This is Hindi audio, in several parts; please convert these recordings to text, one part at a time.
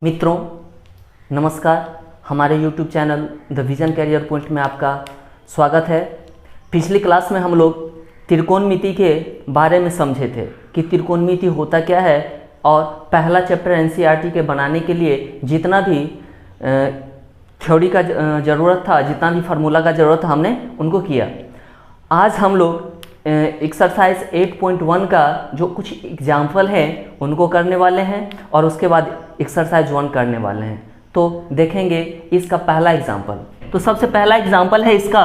मित्रों नमस्कार। हमारे YouTube channel the vision career point में आपका स्वागत है। पिछली क्लास में हम लोग त्रिकोणमिति के बारे में समझे थे कि त्रिकोणमिति होता क्या है, और पहला चैप्टर NCERT के बनाने के लिए जितना भी थ्योरी का ज़रूरत था, जितना भी फार्मूला का ज़रूरत था, हमने उनको किया। आज हम लोग एक्सरसाइज 8.1 का जो कुछ एग्जाम्पल हैं उनको करने वाले हैं, और उसके बाद एक्सरसाइज 1 करने वाले हैं। तो देखेंगे इसका पहला एग्जाम्पल। तो सबसे पहला एग्जाम्पल है इसका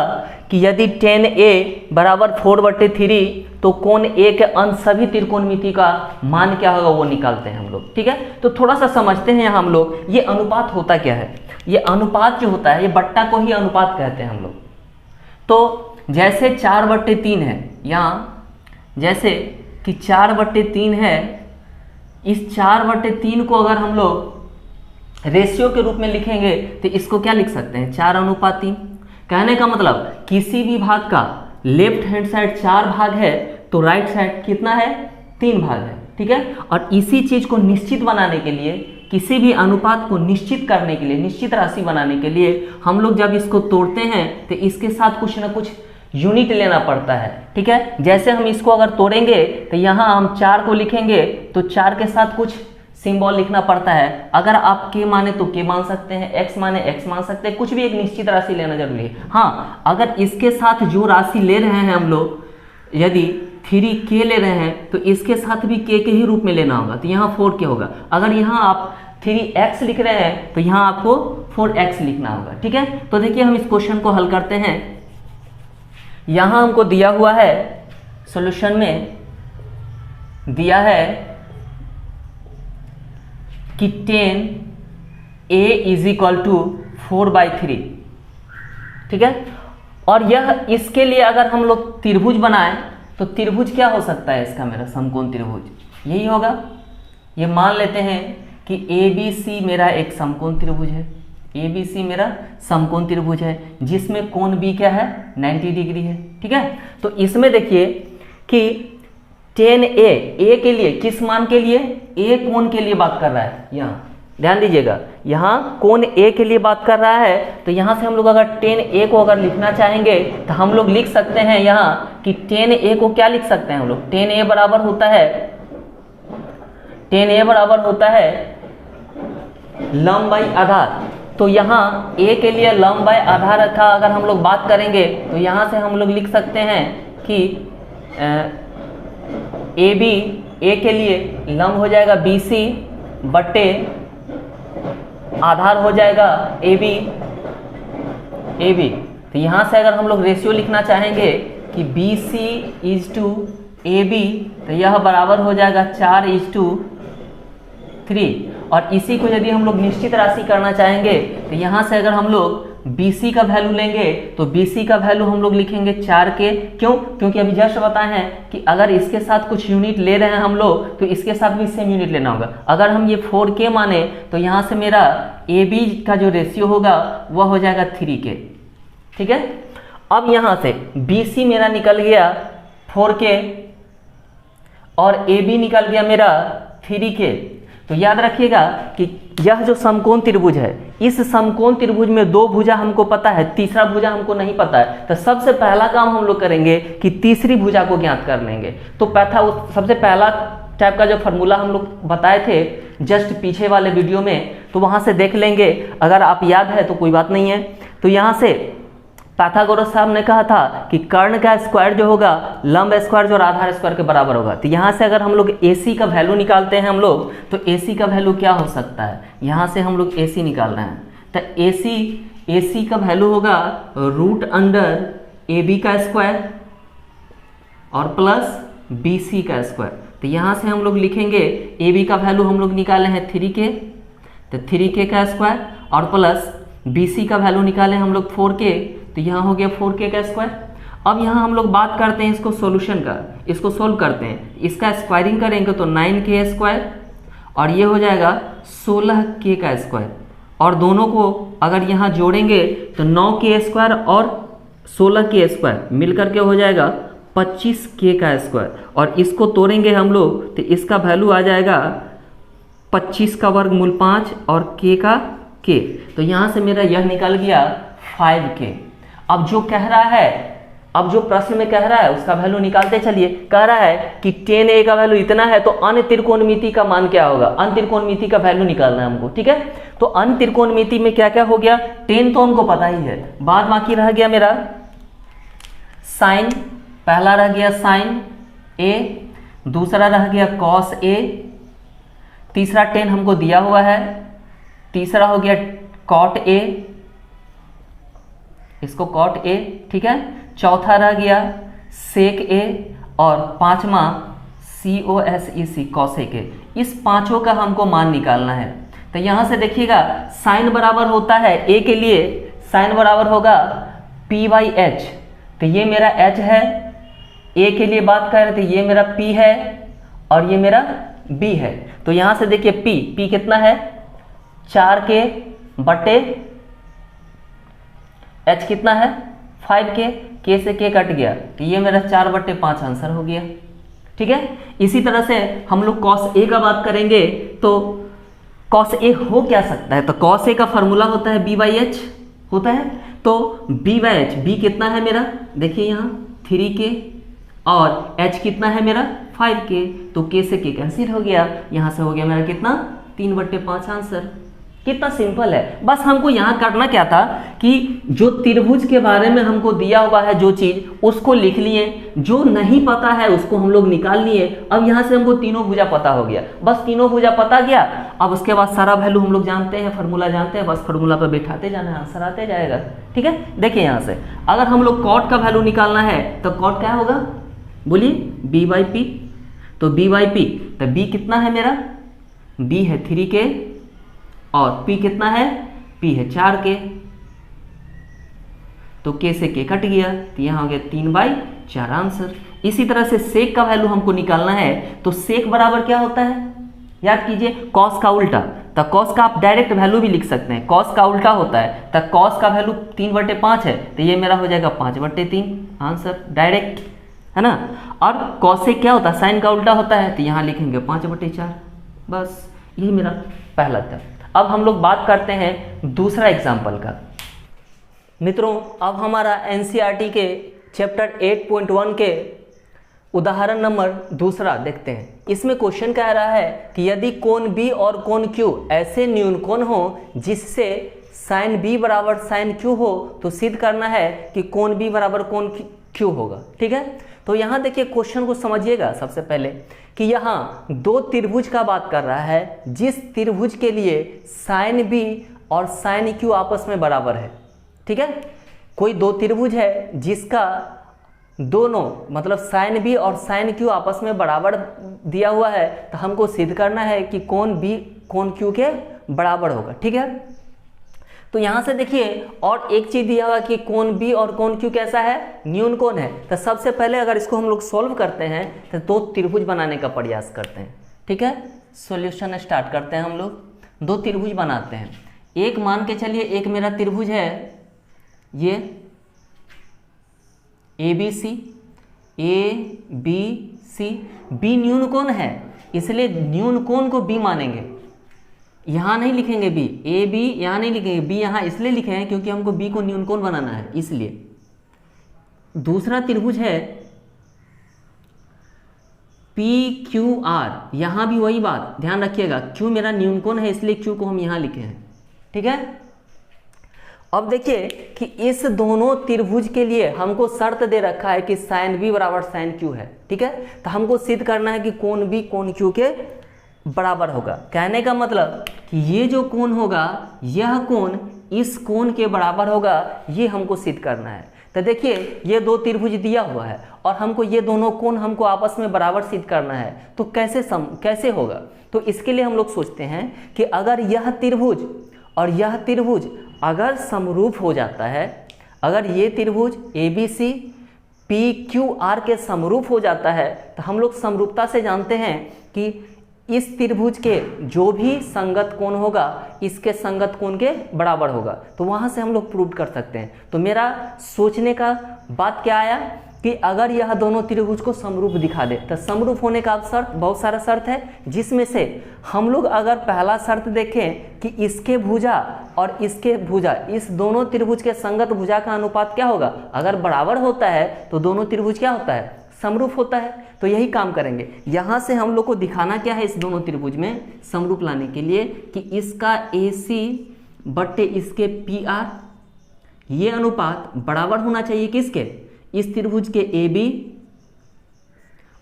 कि यदि tan A बराबर 4/3 तो कोण A के अंश सभी त्रिकोणमिति का मान क्या होगा वो निकालते हैं हम लोग। ठीक है, तो थोड़ा सा समझते हैं हम लोग ये अनुपात होता क्या है। ये अनुपात जो होता है, ये बट्टा को ही अनुपात कहते हैं हम लोग। तो जैसे 4/3 है, यहाँ जैसे कि 4/3 है, इस 4/3 को अगर हम लोग रेशियो के रूप में लिखेंगे तो इसको क्या लिख सकते हैं, 4:3। कहने का मतलब किसी भी भाग का लेफ्ट हैंड साइड 4 भाग है तो राइट साइड कितना है, 3 भाग है। ठीक है, और इसी चीज को निश्चित बनाने के लिए, किसी भी अनुपात को निश्चित करने के लिए, निश्चित राशि बनाने के लिए हम लोग जब इसको तोड़ते हैं तो इसके साथ कुछ ना कुछ यूनिट लेना पड़ता है। ठीक है, जैसे हम इसको अगर तोड़ेंगे तो यहाँ हम 4 को लिखेंगे तो 4 के साथ कुछ सिंबल लिखना पड़ता है। अगर आप के माने तो के मान सकते हैं, एक्स माने एक्स मान सकते हैं, कुछ भी एक निश्चित राशि लेना जरूरी है। हाँ, अगर इसके साथ जो राशि ले रहे हैं हम लोग, यदि 3k ले रहे हैं तो इसके साथ भी k के ही रूप में लेना होगा, तो यहाँ 4k होगा। अगर यहाँ आप 3x लिख रहे हैं तो यहाँ आपको 4x लिखना होगा। ठीक है, तो देखिए हम इस क्वेश्चन को हल करते हैं। यहाँ हमको दिया हुआ है, सॉल्यूशन में दिया है कि tan A = 4/3। ठीक है, और यह इसके लिए अगर हम लोग त्रिभुज बनाएं तो त्रिभुज क्या हो सकता है इसका, मेरा समकोण त्रिभुज यही होगा। ये मान लेते हैं कि ABC मेरा एक समकोण त्रिभुज है, ABC मेरा समकोण त्रिभुज है जिसमें कोण B क्या है, 90 डिग्री है। ठीक है, तो इसमें देखिए कि tan A के लिए, किस मान के लिए, A कोण के लिए बात कर रहा है। यहाँ ध्यान दीजिएगा, यहाँ कोण A के लिए बात कर रहा है। तो यहाँ से हम लोग अगर tan A को अगर लिखना चाहेंगे तो हम लोग लिख सकते हैं यहाँ कि tan A को क्या लिख सकते हैं हम लोग, tan A बराबर होता है लंब बाई आधार। तो यहाँ A के लिए लंब बाई आधार रखा अगर हम लोग बात करेंगे तो यहाँ से हम लोग लिख सकते हैं कि AB A के लिए लंब हो जाएगा BC बटे आधार हो जाएगा AB। तो यहाँ से अगर हम लोग रेशियो लिखना चाहेंगे कि BC AB तो यह बराबर हो जाएगा 4:3। और इसी को यदि हम लोग निश्चित राशि करना चाहेंगे तो यहाँ से अगर हम लोग BC का वैल्यू लेंगे तो BC का वैल्यू हम लोग लिखेंगे 4k। क्यों? क्योंकि अभी जस्ट बताए हैं कि अगर इसके साथ कुछ यूनिट ले रहे हैं हम लोग तो इसके साथ भी सेम यूनिट लेना होगा। अगर हम ये 4k माने तो यहाँ से मेरा AB का जो रेशियो होगा वह हो जाएगा 3k। ठीक है, अब यहाँ से BC मेरा निकल गया 4k और AB निकल गया मेरा 3k। तो याद रखिएगा कि यह जो समकोण त्रिभुज है, इस समकोण त्रिभुज में 2 भुजा हमको पता है, तीसरा भुजा हमको नहीं पता है। तो सबसे पहला काम हम लोग करेंगे कि तीसरी भुजा को ज्ञात कर लेंगे। तो सबसे पहला टाइप का जो फार्मूला हम लोग बताए थे जस्ट पीछे वाले वीडियो में, तो वहां से देख लेंगे। अगर आप याद है तो कोई बात नहीं है। तो यहाँ से पाइथागोरस साहब ने कहा था कि कर्ण का स्क्वायर जो होगा लंब स्क्वायर जो आधार स्क्वायर के बराबर होगा। तो यहाँ से अगर हम लोग AC का वैल्यू निकालते हैं हम लोग, तो AC का वैल्यू क्या हो सकता है, यहाँ से हम लोग AC निकाल रहे हैं। तो AC का वैल्यू होगा √AB का स्क्वायर और प्लस BC का स्क्वायर। तो यहाँ से हम लोग लिखेंगे AB का वैल्यू हम लोग निकाले हैं 3k, तो 3k का स्क्वायर और प्लस BC का वैल्यू निकाले हम लोग 4k, तो यहाँ हो गया 4k का स्क्वायर। अब यहाँ हम लोग बात करते हैं इसको सॉल्यूशन का, इसको सोल्व करते हैं। इसका स्क्वायरिंग करेंगे तो 9k स्क्वायर और ये हो जाएगा 16k का स्क्वायर, और दोनों को अगर यहाँ जोड़ेंगे तो 9k स्क्वायर और 16k स्क्वायर मिलकर के हो जाएगा 25k का स्क्वायर। और इसको तोड़ेंगे हम लोग तो इसका वैल्यू आ जाएगा 25 का वर्गमूल 5 और k का k, तो यहाँ से मेरा यह निकल गया 5k। अब जो कह रहा है, अब जो प्रश्न में कह रहा है उसका वैल्यू निकालते चलिए। कह रहा है कि 10a का वैल्यू इतना है तो अन्य त्रिकोणमिति का मान क्या होगा, अन्य त्रिकोणमिति का वैल्यू निकालना है हमको, ठीक है। तो अन्य त्रिकोणमिति में क्या क्या हो गया, 10 तो हमको पता ही है, बाद बाकी रह गया मेरा साइन, पहला रह गया साइन a, दूसरा रह गया कॉस a, तीसरा 10 हमको दिया हुआ है, तीसरा हो गया कॉट a, इसको कॉट a, ठीक है। चौथा रह गया सेक a और पांचवा COSEC कॉसेक a। इस पांचों का हमको मान निकालना है। तो यहां से देखिएगा साइन बराबर होता है a के लिए, साइन बराबर होगा p/h, तो ये मेरा h है। a के लिए बात कर रहे थे, ये मेरा p है और ये मेरा b है। तो यहां से देखिए p कितना है 4k बटे h कितना है 5k, k से k कट गया तो ये मेरा 4/5 आंसर हो गया, ठीक है। इसी तरह से हम लोग cos a का बात करेंगे तो cos a हो क्या सकता है, तो cos a का फॉर्मूला होता है b/h होता है। तो b/h, b कितना है मेरा, देखिए यहाँ 3k और h कितना है मेरा 5k, तो k से k कैंसिल हो गया, यहाँ से हो गया मेरा कितना 3/5 आंसर। कितना सिंपल है। बस हमको यहाँ करना क्या था कि जो त्रिभुज के बारे में हमको दिया हुआ है जो चीज उसको लिख लिए, जो नहीं पता है उसको हम लोग निकाल लिए। अब यहाँ से हमको तीनों भुजा पता हो गया, बस तीनों भुजा पता गया। अब उसके बाद सारा वैल्यू हम लोग जानते हैं, फार्मूला जानते हैं, बस फार्मूला पर बैठाते जाना है, आंसर आते जाएगा, ठीक है। देखिए यहाँ से अगर हम लोग कॉट का वैल्यू निकालना है तो कॉट क्या होगा, बोलिए b/p, तो b/p, तो b कितना है मेरा, b है 3k और p कितना है, p है 4k, तो k से k कट गया तो यहाँ हो गया 3/4 आंसर। इसी तरह से सेक का वैल्यू हमको निकालना है, तो सेक बराबर क्या होता है, याद कीजिए कॉस का उल्टा। तो कॉस का आप डायरेक्ट वैल्यू भी लिख सकते हैं, कॉस का उल्टा होता है, तो कॉस का वैल्यू 3/5 है तो ये मेरा हो जाएगा 5/3 आंसर डायरेक्ट, है ना। और कॉसेक क्या होता है, साइन का उल्टा होता है, तो यहाँ लिखेंगे 5/4, बस यही मेरा पहला था। अब हम लोग बात करते हैं दूसरा एग्जाम्पल का। मित्रों अब हमारा एनसीईआरटी के चैप्टर 8.1 के उदाहरण नंबर दूसरा देखते हैं। इसमें क्वेश्चन कह रहा है कि यदि कोण B और कोण Q ऐसे न्यून कोण हो जिससे साइन B बराबर साइन Q हो, तो सिद्ध करना है कि कोण B बराबर कोण Q होगा, ठीक है। तो यहाँ देखिए क्वेश्चन को समझिएगा सबसे पहले कि यहाँ दो त्रिभुज का बात कर रहा है, जिस त्रिभुज के लिए साइन B और साइन Q आपस में बराबर है, ठीक है। कोई दो त्रिभुज है जिसका दोनों मतलब साइन B और साइन Q आपस में बराबर दिया हुआ है, तो हमको सिद्ध करना है कि कोण B कोण Q के बराबर होगा, ठीक है। तो यहाँ से देखिए और एक चीज दिया हुआ कि कोण B और कोण Q कैसा है, न्यून कोण है। तो सबसे पहले अगर इसको हम लोग सॉल्व करते हैं तो दो त्रिभुज बनाने का प्रयास करते हैं, ठीक है। सॉल्यूशन स्टार्ट करते हैं हम लोग, दो त्रिभुज बनाते हैं। एक मान के चलिए एक मेरा त्रिभुज है ये ABC, B न्यून कोण है इसलिए न्यून कोण को B मानेंगे, यहाँ नहीं लिखेंगे B, AB यहाँ नहीं लिखेंगे, B यहाँ इसलिए लिखे हैं क्योंकि हमको B को न्यून कोण बनाना है इसलिए। दूसरा त्रिभुज है PQR, यहाँ भी वही बात ध्यान रखिएगा, Q मेरा न्यून कोण है इसलिए Q को हम यहाँ लिखे हैं, ठीक है। अब देखिए कि इस दोनों त्रिभुज के लिए हमको शर्त दे रखा है कि साइन B बराबर साइन Q है, ठीक है। तो हमको सिद्ध करना है कि कोण B कोण Q के बराबर होगा। कहने का मतलब कि ये जो कोण होगा यह कोण इस कोण के बराबर होगा, ये हमको सिद्ध करना है। तो देखिए ये दो त्रिभुज दिया हुआ है और हमको ये दोनों कोण हमको आपस में बराबर सिद्ध करना है, तो कैसे होगा। तो इसके लिए हम लोग सोचते हैं कि अगर यह त्रिभुज और यह त्रिभुज अगर समरूप हो जाता है, अगर ये त्रिभुज ABC PQR के समरूप हो जाता है, तो हम लोग समरूपता से जानते हैं कि इस त्रिभुज के जो भी संगत कोण होगा इसके संगत कोण के बराबर होगा। तो वहां से हम लोग प्रूव कर सकते हैं। तो मेरा सोचने का बात क्या आया कि अगर यह दोनों त्रिभुज को समरूप दिखा दे, तो समरूप होने का शर्त बहुत सारा शर्त है, जिसमें से हम लोग अगर पहला शर्त देखें कि इसके भुजा और इसके भुजा, इस दोनों त्रिभुज के संगत भुजा का अनुपात क्या होगा, अगर बराबर होता है तो दोनों त्रिभुज क्या होता है, समरूप होता है। तो यही काम करेंगे, यहाँ से हम लोग को दिखाना क्या है इस दोनों त्रिभुज में समरूप लाने के लिए कि इसका AC बट्टे इसके PR ये अनुपात बराबर होना चाहिए किसके, इस त्रिभुज के AB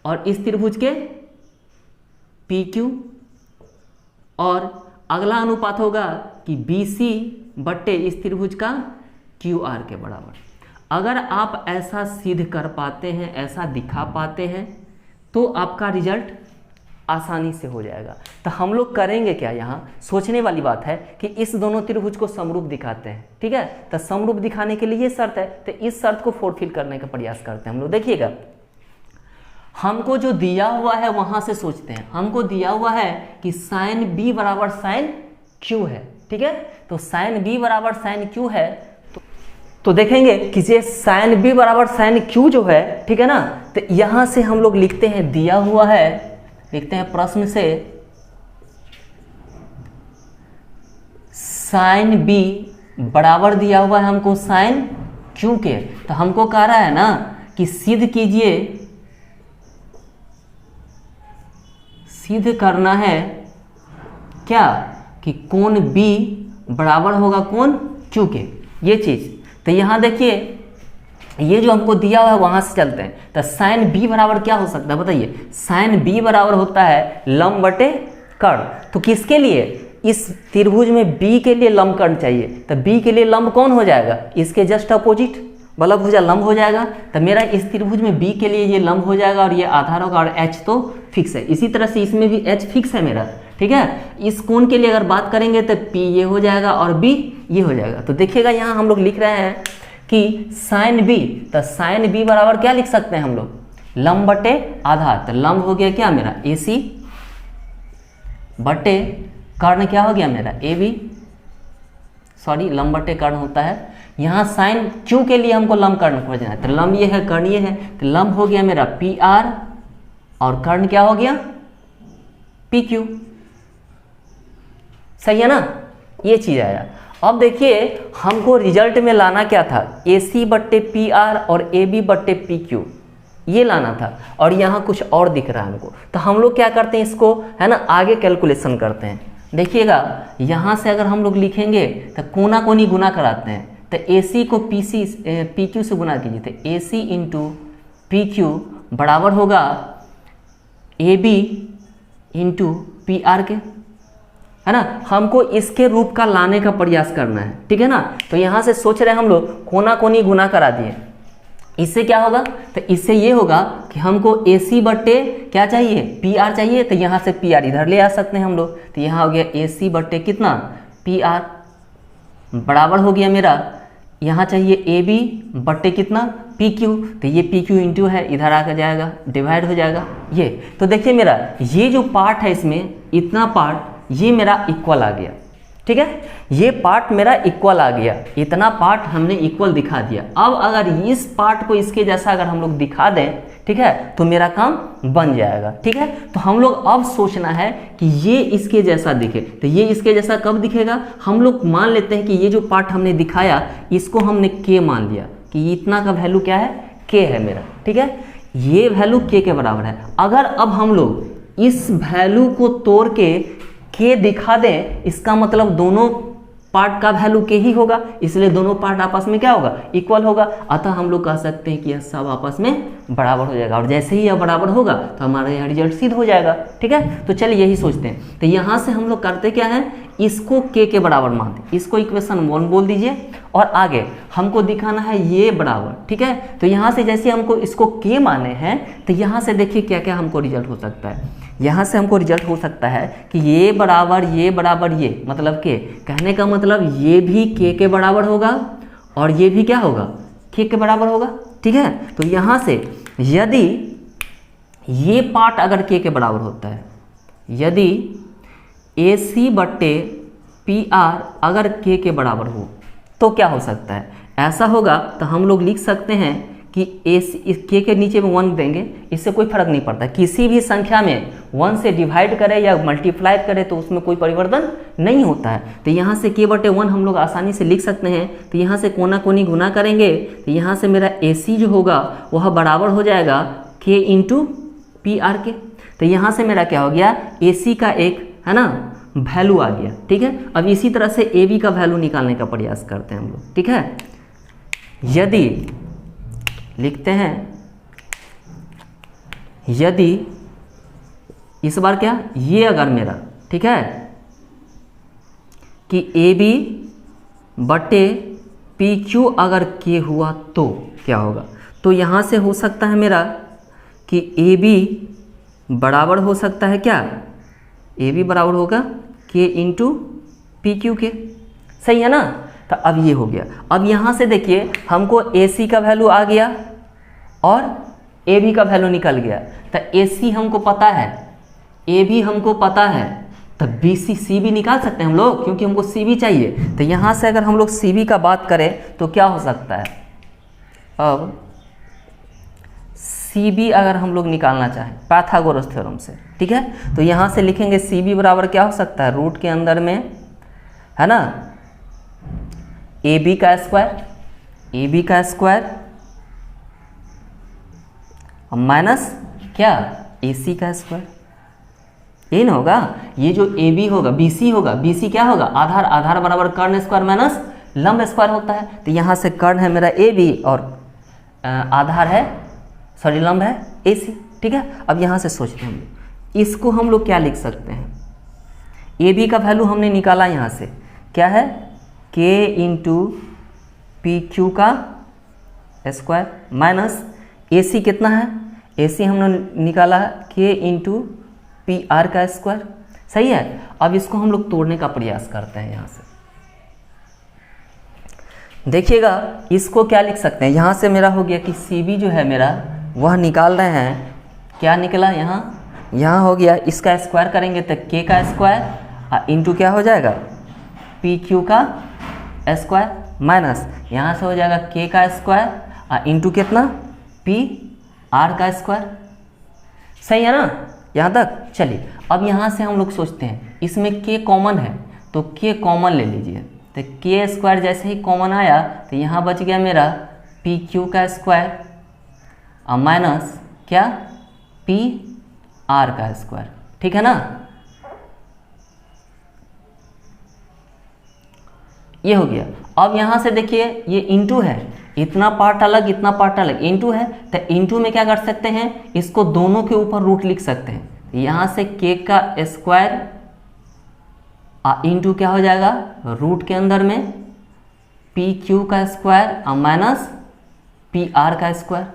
और इस त्रिभुज के PQ, और अगला अनुपात होगा कि BC बट्टे इस त्रिभुज का QR के बराबर। अगर आप ऐसा सिद्ध कर पाते हैं, ऐसा दिखा पाते हैं, तो आपका रिजल्ट आसानी से हो जाएगा। तो हम लोग करेंगे क्या, यहाँ सोचने वाली बात है कि इस दोनों त्रिभुज को समरूप दिखाते हैं, ठीक है। तो समरूप दिखाने के लिए ये शर्त है, तो इस शर्त को फुलफिल करने का प्रयास करते हैं हम लोग। देखिएगा, हमको जो दिया हुआ है वहां से सोचते हैं। हमको दिया हुआ है कि साइन B बराबर साइन Q है, ठीक है। तो साइन B बराबर साइन Q है, तो देखेंगे कि ये साइन B बराबर साइन Q जो है, ठीक है ना। तो यहां से हम लोग लिखते हैं, दिया हुआ है, लिखते हैं प्रश्न से साइन B बराबर दिया हुआ है हमको साइन Q के। तो हमको कह रहा है ना कि सिद्ध कीजिए, सिद्ध करना है क्या कि कोण B बराबर होगा कोण Q के, ये चीज। तो यहां देखिए, ये जो हमको दिया हुआ है वहां से चलते हैं। तो साइन B बराबर क्या हो सकता है बताइए, साइन B बराबर होता है लंब बटे कर्ण। तो किसके लिए, इस त्रिभुज में B के लिए लंब कर्ण चाहिए। तो B के लिए लंब कौन हो जाएगा, इसके जस्ट अपोजिट वाला भुजा लंब हो जाएगा। तो मेरा इस त्रिभुज में B के लिए ये लंब हो जाएगा और ये आधार होगा, और H तो फिक्स है। इसी तरह से इसमें भी H फिक्स है मेरा, ठीक है। इस कोण के लिए अगर बात करेंगे तो P ये हो जाएगा और B ये हो जाएगा। तो देखिएगा, यहाँ हम लोग लिख रहे हैं कि साइन B, तो साइन B बराबर क्या लिख सकते हैं हम लोग, लंब बटे आधार। तो लंब हो गया क्या मेरा AC बटे कर्ण क्या हो गया मेरा AB, सॉरी लंब बटे कर्ण होता है। यहाँ साइन Q के लिए हमको लंब कर्ण खोजना है। तो लंब ये है, कर्ण ये है, तो लंब हो गया मेरा PR और कर्ण क्या हो गया PQ। सही है ना, ये चीज आया। अब देखिए, हमको रिजल्ट में लाना क्या था, AC बट्टे PR और AB बट्टे PQ, ये लाना था। और यहाँ कुछ और दिख रहा है हमको। तो हम लोग क्या करते हैं, इसको है ना आगे कैलकुलेशन करते हैं। देखिएगा, यहाँ से अगर हम लोग लिखेंगे तो कोना कोनी गुना कराते हैं। तो AC को PQ से गुना कीजिए। तो AC इंटू PQ बराबर होगा AB इंटू PR के, है ना। हमको इसके रूप का लाने का प्रयास करना है, ठीक है ना। तो यहाँ से सोच रहे हैं हम लोग, कोना कोनी गुना करा दिए। इससे क्या होगा, तो इससे ये होगा कि हमको AC बट्टे क्या चाहिए, PR चाहिए। तो यहाँ से PR इधर ले आ सकते हैं हम लोग। तो यहाँ हो गया AC बट्टे कितना PR बराबर हो गया मेरा, यहाँ चाहिए AB बट्टे कितना PQ। तो ये PQ इंटू है, इधर आकर जाएगा, डिवाइड हो जाएगा ये। तो देखिए मेरा ये जो पार्ट है, इसमें इतना पार्ट ये मेरा इक्वल आ गया, ठीक है। ये पार्ट मेरा इक्वल आ गया, इतना पार्ट हमने इक्वल दिखा दिया। अब अगर इस पार्ट को इसके जैसा अगर हम लोग दिखा दें, ठीक है, तो मेरा काम बन जाएगा, ठीक है। तो हम लोग अब सोचना है कि ये इसके जैसा दिखे। तो ये इसके जैसा कब दिखेगा, हम लोग मान लेते हैं कि ये जो पार्ट हमने दिखाया इसको हमने K मान लिया कि इतना का वैल्यू क्या है, K है मेरा, ठीक है। ये वैल्यू K के बराबर है। अगर अब हम लोग इस वैल्यू को तोड़ के K दिखा दें, इसका मतलब दोनों पार्ट का वैल्यू K ही होगा, इसलिए दोनों पार्ट आपस में क्या होगा, इक्वल होगा। अतः हम लोग कह सकते हैं कि यह सब आपस में बराबर हो जाएगा। और जैसे ही यह बराबर होगा तो हमारा यह रिजल्ट सिद्ध हो जाएगा, ठीक है। तो चलिए यही सोचते हैं। तो यहाँ से हम लोग करते क्या है, इसको K के बराबर मानते, इसको इक्वेशन 1 बोल दीजिए। और आगे हमको दिखाना है ये बराबर, ठीक है। तो यहाँ से जैसे हमको इसको K माने हैं, तो यहाँ से देखिए क्या क्या हमको रिजल्ट हो सकता है। यहाँ से हमको रिजल्ट हो सकता है कि ये बराबर ये, मतलब K, कहने का मतलब ये भी K के बराबर होगा और ये भी क्या होगा, K के बराबर होगा, ठीक है। तो यहाँ से यदि ये पार्ट अगर K के बराबर होता है, यदि AC बट्टे PR अगर K के बराबर हो, तो क्या हो सकता है, ऐसा होगा। तो हम लोग लिख सकते हैं कि इस के नीचे में 1 देंगे, इससे कोई फर्क नहीं पड़ता। किसी भी संख्या में 1 से डिवाइड करें या मल्टीप्लाई करें तो उसमें कोई परिवर्तन नहीं होता है। तो यहाँ से k/1 हम लोग आसानी से लिख सकते हैं। तो यहाँ से कोना कोनी गुना करेंगे तो यहाँ से मेरा AC जो होगा वह बराबर हो जाएगा k × PR के। तो यहाँ से मेरा क्या हो गया, AC का एक है ना वैल्यू आ गया। ठीक है, अब इसी तरह से AB का वैल्यू निकालने का प्रयास करते हैं हम लोग। ठीक है, यदि लिखते हैं, यदि इस बार क्या ये अगर मेरा ठीक है कि AB/PQ अगर K हुआ तो क्या होगा, तो यहाँ से हो सकता है मेरा कि AB बराबर हो सकता है क्या, AB बराबर होगा K × PQ के। सही है ना। तो अब ये हो गया। अब यहाँ से देखिए हमको AC का वैल्यू आ गया और AB का वैल्यू निकल गया। तो AC हमको पता है, AB हमको पता है, तो BC CB निकाल सकते हैं हम लोग, क्योंकि हमको CB चाहिए। तो यहाँ से अगर हम लोग CB का बात करें तो क्या हो सकता है, अब CB अगर हम लोग निकालना चाहें पाइथागोरस थ्योरम से, ठीक है, तो यहाँ से लिखेंगे CB बराबर क्या हो सकता है, रूट के अंदर में है ना AB का स्क्वायर माइनस क्या AC का स्क्वायर। ये ना होगा, ये जो AB होगा BC होगा, BC क्या होगा, आधार बराबर कर्ण स्क्वायर माइनस लंब स्क्वायर होता है। तो यहाँ से कर्ण है मेरा AB और आधार है लंब है AC। ठीक है, अब यहाँ से सोचते हैं इसको हम लोग क्या लिख सकते हैं, AB का वैल्यू हमने निकाला यहाँ से क्या है K × PQ का स्क्वायर माइनस AC कितना है, AC हमने निकाला है K × PR का स्क्वायर। सही है। अब इसको हम लोग तोड़ने का प्रयास करते हैं। यहाँ से देखिएगा इसको क्या लिख सकते हैं, यहाँ से मेरा हो गया कि CB जो है मेरा वह निकाल रहे हैं, क्या निकला यहाँ हो गया, इसका स्क्वायर करेंगे तो K का स्क्वायर इंटू क्या हो जाएगा PQ का स्क्वायर माइनस यहाँ से हो जाएगा K का स्क्वायर इंटू कितना PR का स्क्वायर। सही है ना यहाँ तक। चलिए अब यहाँ से हम लोग सोचते हैं इसमें K कॉमन है तो K कॉमन ले लीजिए। तो K स्क्वायर जैसे ही कॉमन आया तो यहाँ बच गया मेरा PQ का स्क्वायर माइनस क्या PR का स्क्वायर। ठीक है ना, ये हो गया। अब यहाँ से देखिए ये इंटू है, इतना पार्ट अलग इतना पार्ट अलग, इंटू है तो इंटू में क्या कर सकते हैं, इसको दोनों के ऊपर रूट लिख सकते हैं। यहाँ से K का स्क्वायर इंटू क्या हो जाएगा रूट के अंदर में PQ का स्क्वायर माइनस PR का स्क्वायर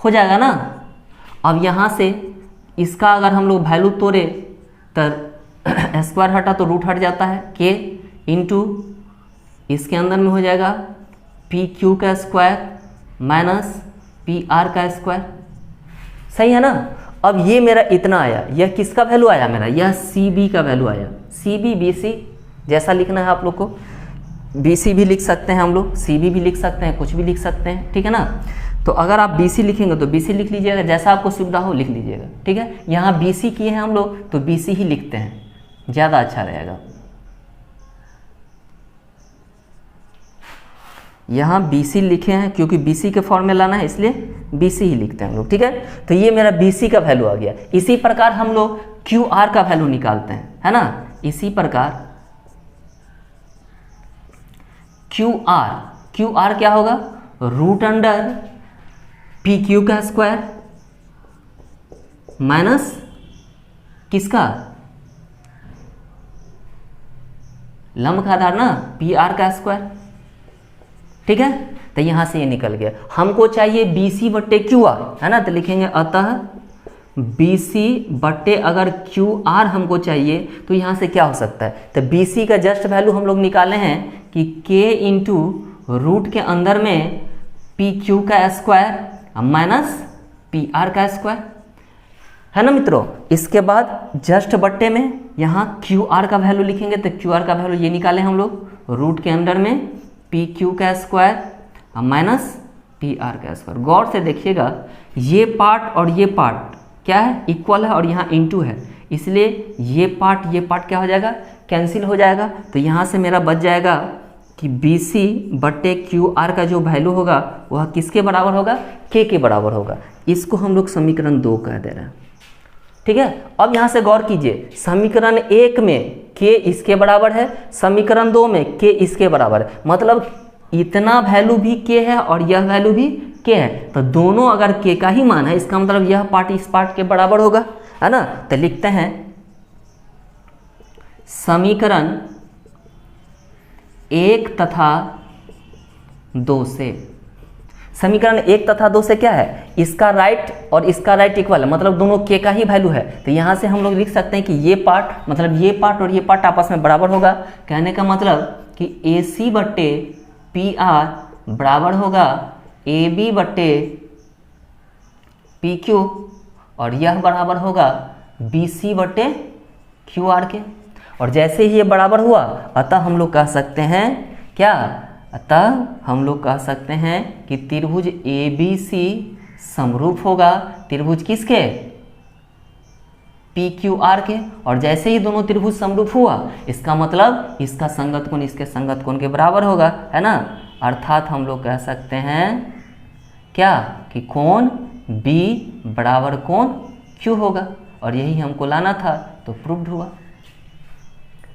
हो जाएगा ना। अब यहाँ से इसका अगर हम लोग वैल्यू तोड़े तो स्क्वायर हटा तो रूट हट जाता है, K इंटू इसके अंदर में हो जाएगा PQ का स्क्वायर माइनस PR का स्क्वायर। सही है ना। अब ये मेरा इतना आया, यह किसका वैल्यू आया मेरा, यह CB का वैल्यू आया। CB BC जैसा लिखना है आप लोग को, BC भी लिख सकते हैं हम लोग, CB भी लिख सकते हैं, कुछ भी लिख सकते हैं। ठीक है ना। तो अगर आप BC लिखेंगे तो BC लिख लीजिएगा, जैसा आपको सुविधा हो लिख लीजिएगा। ठीक है, यहाँ BC किए हैं हम लोग तो BC ही लिखते हैं, ज़्यादा अच्छा रहेगा। यहाँ BC लिखे हैं क्योंकि BC के फॉर्म में लाना है इसलिए BC ही लिखते हैं हम लोग। ठीक है, तो ये मेरा BC का वैल्यू आ गया। इसी प्रकार हम लोग QR का वैल्यू निकालते हैं, है ना। इसी प्रकार QR क्या होगा, रूट अंडर PQ का स्क्वायर माइनस किसका लंब का आधार ना PR का स्क्वायर। ठीक है, तो यहाँ से ये निकल गया। हमको चाहिए BC/QR, है ना, तो लिखेंगे अतः BC/ अगर QR हमको चाहिए तो यहाँ से क्या हो सकता है, तो BC का जस्ट वैल्यू हम लोग निकाले हैं कि K इंटू रूट के अंदर में PQ का स्क्वायर माइनस PR का स्क्वायर, है ना मित्रों। इसके बाद जस्ट बट्टे में यहाँ QR का वैल्यू लिखेंगे तो QR का वैल्यू ये निकाले हम लोग, रूट के अंदर में PQ का स्क्वायर माइनस पी आर का स्क्वायर। गौर से देखिएगा, ये पार्ट और ये पार्ट क्या है, इक्वल है और यहाँ इनटू है, इसलिए ये पार्ट क्या हो जाएगा, कैंसिल हो जाएगा। तो यहाँ से मेरा बच जाएगा कि बी सी बट्टे क्यू आर का जो वैल्यू होगा वह किसके बराबर होगा, के बराबर होगा। इसको हम लोग समीकरण 2 कह दे रहे हैं, ठीक है। अब यहाँ से गौर कीजिए, समीकरण 1 में के इसके बराबर है, समीकरण 2 में के इसके बराबर है, मतलब इतना वैल्यू भी के है और यह वैल्यू भी के है। तो दोनों अगर के का ही मान है, इसका मतलब यह पार्ट इस पार्ट के बराबर होगा, है ना। तो लिखते हैं समीकरण 1 तथा 2 से, समीकरण 1 तथा 2 से क्या है, इसका राइट और इसका राइट इक्वल है, मतलब दोनों के का ही वैल्यू है। तो यहाँ से हम लोग लिख सकते हैं कि ये पार्ट मतलब ये पार्ट और ये पार्ट आपस में बराबर होगा। कहने का मतलब कि ए सी बट्टे पी आर बराबर होगा ए बी बट्टे पी क्यू, और यह बराबर होगा बी सी बट्टे क्यू आर के। और जैसे ही ये बराबर हुआ, अतः हम लोग कह सकते हैं क्या, अतः हम लोग कह सकते हैं कि त्रिभुज ए बी सी समरूप होगा त्रिभुज किसके, पी क्यू आर के। और जैसे ही दोनों त्रिभुज समरूप हुआ, इसका मतलब इसका संगत कोण इसके संगत कोण के बराबर होगा, है ना। अर्थात हम लोग कह सकते हैं क्या कि कोण बी बराबर कोण क्यू होगा, और यही हमको लाना था, तो प्रूव्ड हुआ।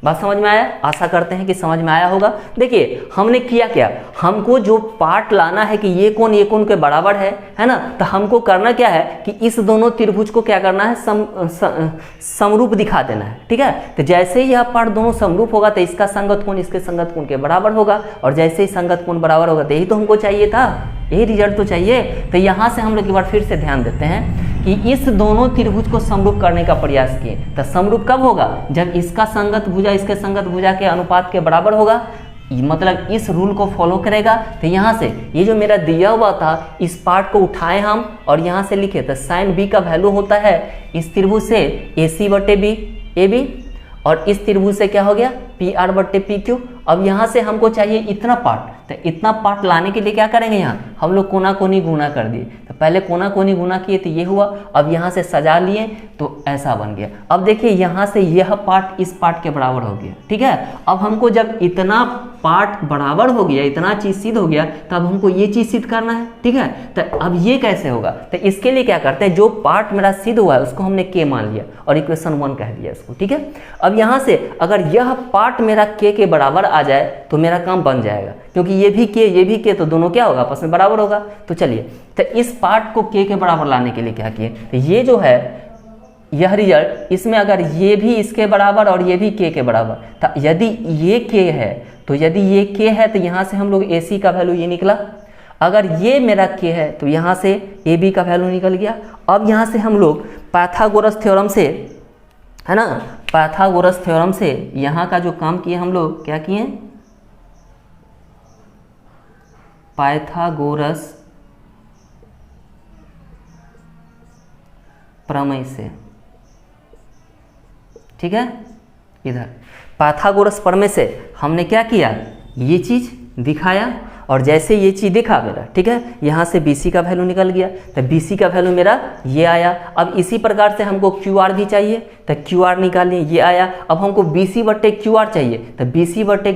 बात समझ में आया? आशा करते हैं कि समझ में आया होगा। देखिए हमने किया क्या, हमको जो पार्ट लाना है कि ये कोण के बराबर है ना। तो हमको करना क्या है कि इस दोनों त्रिभुज को क्या करना है, समरूप दिखा देना है, ठीक है। तो जैसे ही यह पार्ट दोनों समरूप होगा, तो इसका संगत कोण इसके संगत कोण के बराबर होगा, और जैसे ही संगत कोण बराबर होगा, तो यही तो हमको चाहिए था, यही रिजल्ट तो चाहिए। तो यहाँ से हम लोग एक बार फिर से ध्यान देते हैं कि इस दोनों त्रिभुज को समरूप करने का प्रयास किए। तो समरूप कब होगा, जब इसका संगत भुजा इसके संगत भुजा के अनुपात के बराबर होगा, मतलब इस रूल को फॉलो करेगा। तो यहाँ से ये जो मेरा दिया हुआ था, इस पार्ट को उठाए हम और यहाँ से लिखे, तो साइन बी का वैल्यू होता है इस त्रिभुज से ए सी बट्टे बी ए बी, और इस त्रिभुज से क्या हो गया, पी आर बट्टे पी क्यू। अब यहाँ से हमको चाहिए इतना पार्ट, तो इतना पार्ट लाने के लिए क्या करेंगे, यहाँ हम लोग कोना कोनी गुना कर दिए। तो पहले कोना कोनी गुना किए तो ये हुआ, अब यहाँ से सजा लिए तो ऐसा बन गया। अब देखिए यहाँ से यह पार्ट इस पार्ट के बराबर हो गया, ठीक है। अब हमको जब इतना पार्ट बराबर हो गया, इतना चीज सिद्ध हो गया, तब हमको ये चीज सिद्ध करना है, ठीक है। तो अब ये कैसे होगा, तो इसके लिए क्या करते हैं, जो पार्ट मेरा सिद्ध हुआ है उसको हमने के मान लिया और इक्वेशन 1 कह दिया इसको, ठीक है। अब यहाँ से अगर यह पार्ट मेरा के बराबर आ जाए तो मेरा काम बन जाएगा, क्योंकि ये भी के तो दोनों क्या होगा, आपस में बराबर होगा। तो चलिए, तो इस पार्ट को के बराबर लाने के लिए क्या किए, तो ये जो है यह रिजल्ट, इसमें अगर ये भी इसके बराबर और ये भी के बराबर, तो यदि ये के है तो यदि ये के है तो यहाँ से हम लोग ए सी का वैल्यू ये निकला। अगर ये मेरा के है तो यहाँ से ए बी का वैल्यू निकल गया। अब यहाँ से हम लोग पाइथागोरस थ्योरम से, है ना, पाइथागोरस थ्योरम से यहाँ का जो काम किए हम लोग क्या किए, पाइथागोरस प्रमेय से, ठीक है। इधर पाइथागोरस प्रमेय से हमने क्या किया, ये चीज दिखाया, और जैसे ये चीज दिखा मेरा, ठीक है, यहाँ से BC का वैल्यू निकल गया, तो BC का वैल्यू मेरा ये आया। अब इसी प्रकार से हमको QR भी चाहिए, तो QR निकालिए, ये आया। अब हमको BC बट्टे QR चाहिए, तो BC बट्टे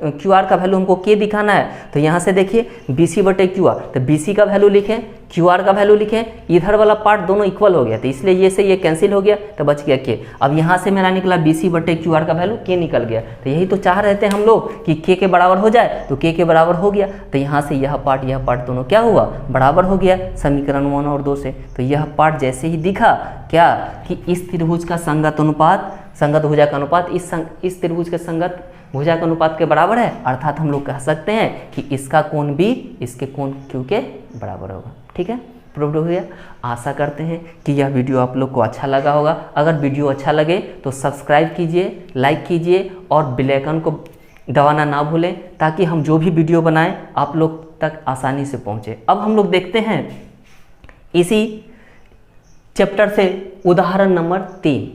QR का वैल्यू हमको के दिखाना है। तो यहाँ से देखिए BC बटे QR, तो BC का वैल्यू लिखें, QR का वैल्यू लिखें, इधर वाला पार्ट दोनों इक्वल हो गया, तो इसलिए ये से ये कैंसिल हो गया, तो बच गया के। अब यहाँ से मेरा निकला BC बटे QR का वैल्यू के निकल गया। तो यही तो चाह रहे थे हम लोग कि के बराबर हो जाए, तो के बराबर हो गया। तो यहाँ से यह पार्ट दोनों क्या हुआ, बराबर हो गया समीकरण 1 और 2 से। तो यह पार्ट जैसे ही दिखा क्या कि इस त्रिभुज का संगत भुजा का अनुपात इस त्रिभुज के संगत भुजा के अनुपात के बराबर है, अर्थात हम लोग कह सकते हैं कि इसका कोण भी इसके कोण क्यू के बराबर होगा, ठीक है। प्रूव्ड हो गया। आशा करते हैं कि यह वीडियो आप लोग को अच्छा लगा होगा। अगर वीडियो अच्छा लगे तो सब्सक्राइब कीजिए, लाइक कीजिए और बेल आइकन को दबाना ना भूलें, ताकि हम जो भी वीडियो बनाएं आप लोग तक आसानी से पहुंचे। अब हम लोग देखते हैं इसी चैप्टर से उदाहरण नंबर 3।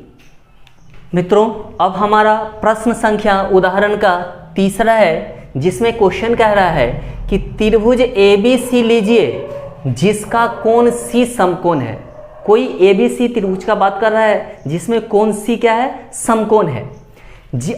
मित्रों, अब हमारा प्रश्न संख्या उदाहरण का तीसरा है, जिसमें क्वेश्चन कह रहा है कि त्रिभुज ABC लीजिए जिसका कोण C समकोण है। कोई ABC त्रिभुज का बात कर रहा है जिसमें कोण C क्या है, समकोण है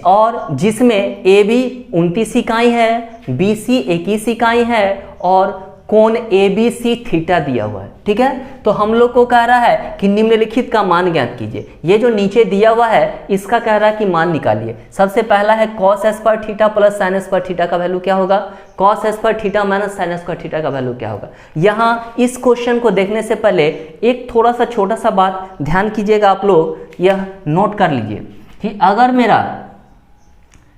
और जिसमें AB 29 इकाई है, BC 21 इकाई है और कोण ABC थीटा दिया हुआ है। ठीक है, तो हम लोग को कह रहा है कि निम्नलिखित का मान ज्ञात कीजिए। ये जो नीचे दिया हुआ है इसका कह रहा है कि मान निकालिए। सबसे पहला है cos square theta plus sine square theta का वैल्यू क्या होगा, cos square theta minus sine square theta का वैल्यू क्या होगा। यहाँ इस क्वेश्चन को देखने से पहले एक थोड़ा सा छोटा सा बात ध्यान कीजिएगा, आप लोग यह नोट कर लीजिए कि अगर मेरा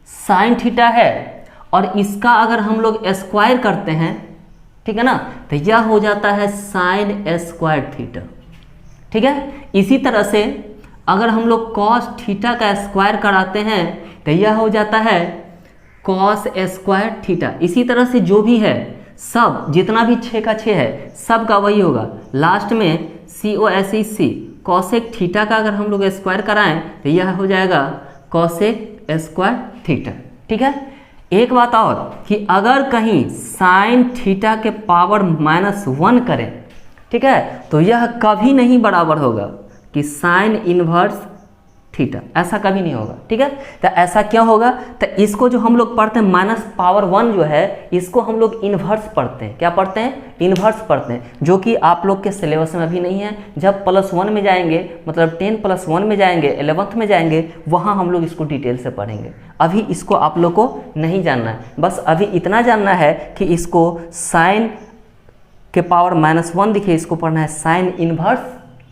साइन थीटा है और इसका अगर हम लोग स्क्वायर करते हैं, ठीक है ना, तो यह हो जाता है साइन स्क्वायर थीटा। ठीक है, इसी तरह से अगर हम लोग कॉस थीटा का स्क्वायर कराते हैं तो यह हो जाता है कॉस स्क्वायर थीटा। इसी तरह से जो भी है सब जितना भी 6 का 6 है सब का वही होगा। लास्ट में COSEC कॉसेक थीटा का अगर हम लोग स्क्वायर कराएं तो यह हो जाएगा कॉसेक स्क्वायर थीटा। ठीक है, एक बात और कि अगर कहीं साइन थीटा के पावर -1 करें, ठीक है, तो यह कभी नहीं बराबर होगा कि साइन इनवर्स थीटा, ऐसा कभी नहीं होगा। ठीक है, तो ऐसा क्यों होगा, तो इसको जो हम लोग पढ़ते हैं -1 जो है इसको हम लोग इन्वर्स पढ़ते हैं। क्या पढ़ते हैं, इन्वर्स पढ़ते हैं, जो कि आप लोग के सिलेबस में अभी नहीं है। जब +1 में जाएंगे, मतलब 10+1 में जाएंगे, 11th में जाएंगे, वहाँ हम लोग इसको डिटेल से पढ़ेंगे। अभी इसको आप लोग को नहीं जानना है, बस अभी इतना जानना है कि इसको साइन के पावर -1 दिखे, इसको पढ़ना है साइन इनवर्स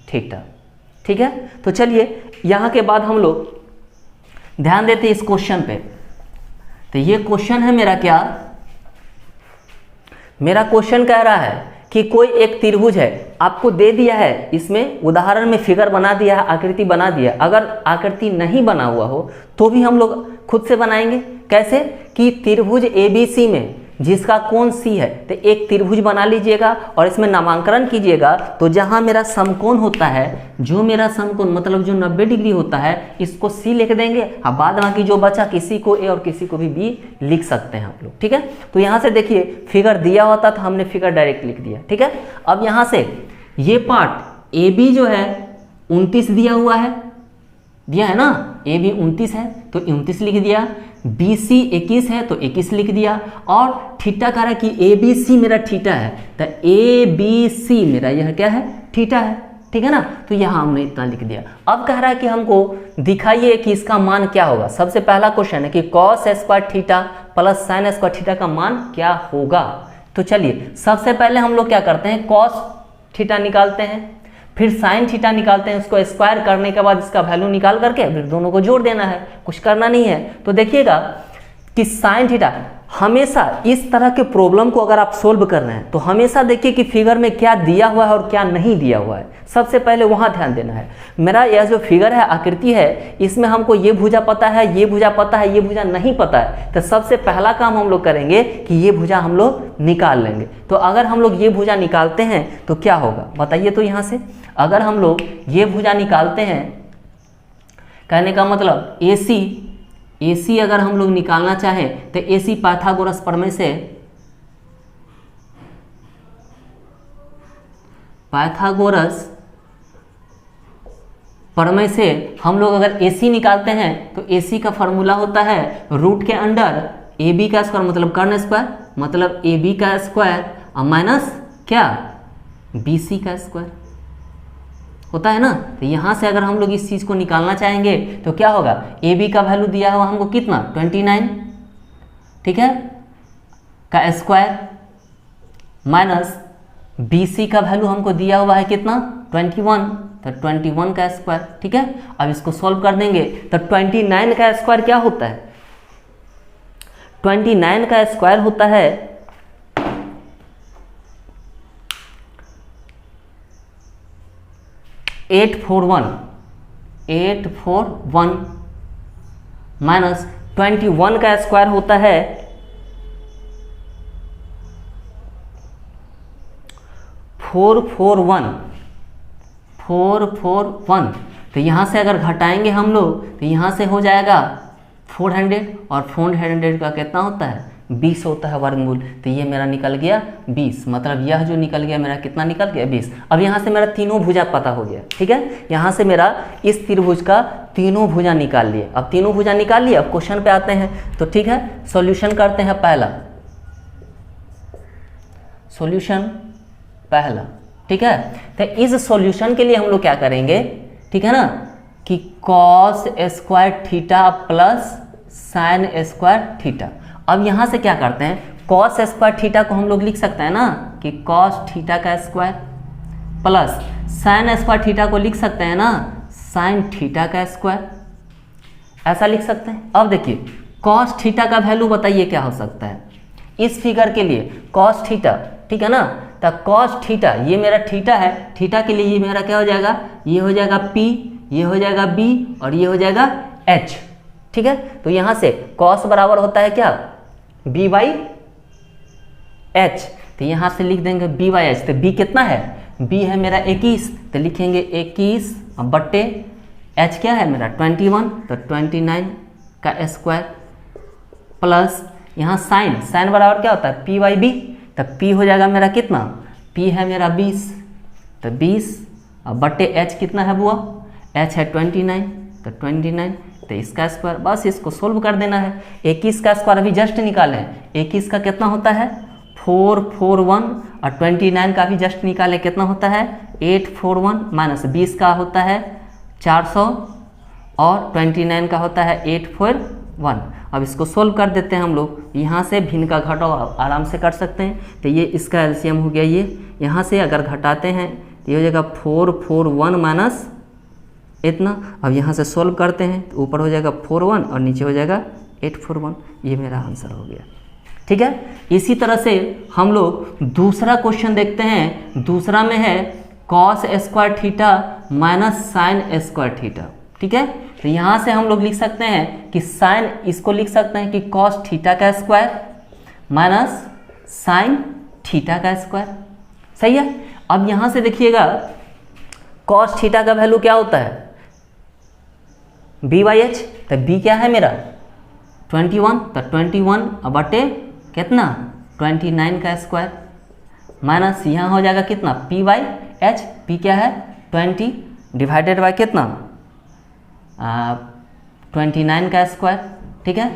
थीटा। ठीक है, तो चलिए यहाँ के बाद हम लोग ध्यान देते हैं इस क्वेश्चन पे। तो ये क्वेश्चन है मेरा, क्या मेरा क्वेश्चन कह रहा है कि कोई एक त्रिभुज है, आपको दे दिया है, इसमें उदाहरण में फिगर बना दिया है, आकृति बना दिया। अगर आकृति नहीं बना हुआ हो तो भी हम लोग खुद से बनाएंगे। कैसे कि त्रिभुज ABC में जिसका कोण C है, तो एक त्रिभुज बना लीजिएगा और इसमें नामांकन कीजिएगा। तो जहां मेरा समकोण होता है, जो मेरा समकोण मतलब जो 90 डिग्री होता है, इसको C लिख देंगे। हाँ, बाद बाकी जो बचा किसी को A और किसी को भी B लिख सकते हैं आप लोग। ठीक है, तो यहाँ से देखिए फिगर दिया होता तो हमने फिगर डायरेक्ट लिख दिया। ठीक है, अब यहाँ से ये पार्ट AB जो है 29 दिया हुआ है, दिया है ना, AB 29 है तो 29 लिख दिया, BC 21 है तो 21 लिख दिया, और थीटा कह रहा है कि ABC मेरा थीटा है, तो ABC मेरा यह क्या है, थीटा है। ठीक है ना, तो यहाँ हमने इतना लिख दिया। अब कह रहा है कि हमको दिखाइए कि इसका मान क्या होगा। सबसे पहला क्वेश्चन है कि cos square theta plus sine square theta का मान क्या होगा। तो चलिए सबसे पहले हम लोग क्या करते हैं, cos थीटा निकालते हैं, फिर साइन थीटा निकालते हैं, उसको स्क्वायर करने के बाद इसका वैल्यू निकाल करके फिर दोनों को जोड़ देना है, कुछ करना नहीं है। तो देखिएगा कि साइन थीटा, हमेशा इस तरह के प्रॉब्लम को अगर आप सोल्व कर रहे हैं तो हमेशा देखिए कि फिगर में क्या दिया हुआ है और क्या नहीं दिया हुआ है, सबसे पहले वहाँ ध्यान देना है। मेरा यह जो फिगर है, आकृति है, इसमें हमको ये भुजा पता है, ये भुजा पता है, ये भुजा नहीं पता है, तो सबसे पहला काम हम लोग करेंगे कि ये भुजा हम लोग निकाल लेंगे। तो अगर हम लोग ये भुजा निकालते हैं तो क्या होगा बताइए। तो यहाँ से अगर हम लोग ये भुजा निकालते हैं, कहने का मतलब AC अगर हम लोग निकालना चाहें तो AC पाइथागोरस प्रमेय से, पाइथागोरस प्रमेय से हम लोग अगर AC निकालते हैं तो AC का फॉर्मूला होता है रूट के अंडर AB का स्क्वायर मतलब कर्ण स्क्वायर, मतलब AB का स्क्वायर और माइनस क्या, BC का स्क्वायर होता है ना। तो यहाँ से अगर हम लोग इस चीज़ को निकालना चाहेंगे तो क्या होगा, AB का वैल्यू दिया हुआ हमको कितना 29, ठीक है, का स्क्वायर माइनस BC का वैल्यू हमको दिया हुआ है कितना 21, तो 21 का स्क्वायर। ठीक है, अब इसको सॉल्व कर देंगे तो 29 का स्क्वायर क्या होता है, 29 का स्क्वायर होता है 841 माइनस 21 का स्क्वायर होता है 441। तो यहाँ से अगर घटाएंगे हम लोग तो यहाँ से हो जाएगा 400 और 400 का कितना होता है 20 होता है वर्गमूल। तो ये मेरा निकल गया 20, मतलब यह जो निकल गया मेरा कितना निकल गया 20। अब यहाँ से मेरा तीनों भुजा पता हो गया, ठीक है। यहाँ से मेरा इस त्रिभुज का तीनों भुजा निकाल लिए। अब तीनों भुजा निकाल लिए, अब क्वेश्चन पे आते हैं। तो ठीक है, सॉल्यूशन करते हैं। पहला सॉल्यूशन पहला, ठीक है। तो इस सॉल्यूशन के लिए हम लोग क्या करेंगे, ठीक है ना, कि cos square theta plus sine square theta. अब यहाँ से क्या करते हैं, कॉस स्क्वायर थीटा को हम लोग लिख सकते हैं ना कि कॉस थीटा का square, plus sine square theta को लिख सकते हैं ना साइन थीटा का स्क्वायर, ऐसा लिख सकते हैं। अब देखिए कॉस थीटा का वैल्यू बताइए क्या हो सकता है इस फिगर के लिए, कॉस थीटा, ठीक है ना। तो कॉस थीटा, ये मेरा थीटा है, थीटा के लिए ये मेरा क्या हो जाएगा, ये हो जाएगा P, ये हो जाएगा B और ये हो जाएगा H, ठीक है। तो यहाँ से कॉस बराबर होता है क्या, B बाई H। तो यहाँ से लिख देंगे B बाई H। तो B कितना है, B है मेरा 21, तो लिखेंगे 21 बट्टे H क्या है मेरा 21, तो 29 का स्क्वायर, प्लस यहाँ साइन, साइन बराबर क्या होता है P बाई B। तो P हो जाएगा मेरा कितना, P है मेरा 20, तो 20 और बट्टे H कितना है बुआ, H है 29, तो 29, तो इसका स्क्वायर, बस इसको सोल्व कर देना है। 21 का स्क्वायर अभी जस्ट निकालें, 21 का कितना होता है 441 और 29 का भी जस्ट निकाले, कितना होता है 841, माइनस 20 का होता है 400 और 29 का होता है 841। अब इसको सोल्व कर देते हैं हम लोग, यहाँ से भिन्न का घटाव आराम से कर सकते हैं। तो ये इसका एलसीएम हो गया, ये यहाँ से अगर घटाते हैं तो ये हो जाएगा 441 माइनस इतना। अब यहाँ से सोल्व करते हैं तो ऊपर हो जाएगा 41 और नीचे हो जाएगा 841, ये मेरा आंसर हो गया, ठीक है। इसी तरह से हम लोग दूसरा क्वेश्चन देखते हैं। दूसरा में है cos square theta minus sine square theta, ठीक है। तो यहाँ से हम लोग लिख सकते हैं कि साइन, इसको लिख सकते हैं कि कॉस थीटा का स्क्वायर माइनस साइन थीटा का स्क्वायर, सही है। अब यहाँ से देखिएगा कॉस थीटा का वैल्यू क्या होता है B बाई H। तो B क्या है मेरा 21, तो 21 बटे कितना 29 का स्क्वायर, माइनस यहाँ हो जाएगा कितना P बाई H। P क्या है 20 डिवाइडेड बाई कितना 29 का स्क्वायर, ठीक है।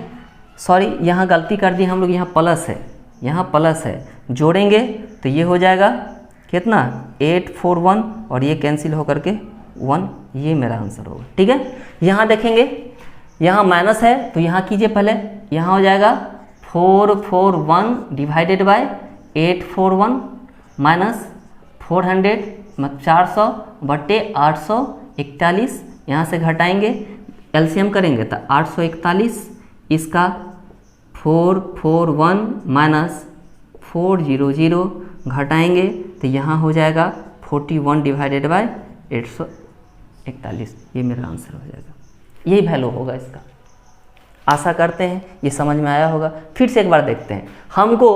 सॉरी यहाँ गलती कर दी हम लोग, यहाँ प्लस है, यहाँ प्लस है, जोड़ेंगे तो ये हो जाएगा कितना 841 और ये कैंसिल होकर के 1, ये मेरा आंसर होगा, ठीक है। यहाँ देखेंगे यहाँ माइनस है तो यहाँ कीजिए पहले, यहाँ हो जाएगा 441 डिवाइडेड बाय 841 माइनस 400 मतलब 400 बट्टे 841, यहाँ से घटाएंगे एलसीएम करेंगे तो 841, इसका 441 माइनस 400 घटाएंगे तो यहाँ हो जाएगा 41 डिवाइडेड बाय 841, ये मेरा आंसर हो जाएगा, यही वैल्यू होगा इसका। आशा करते हैं ये समझ में आया होगा। फिर से एक बार देखते हैं, हमको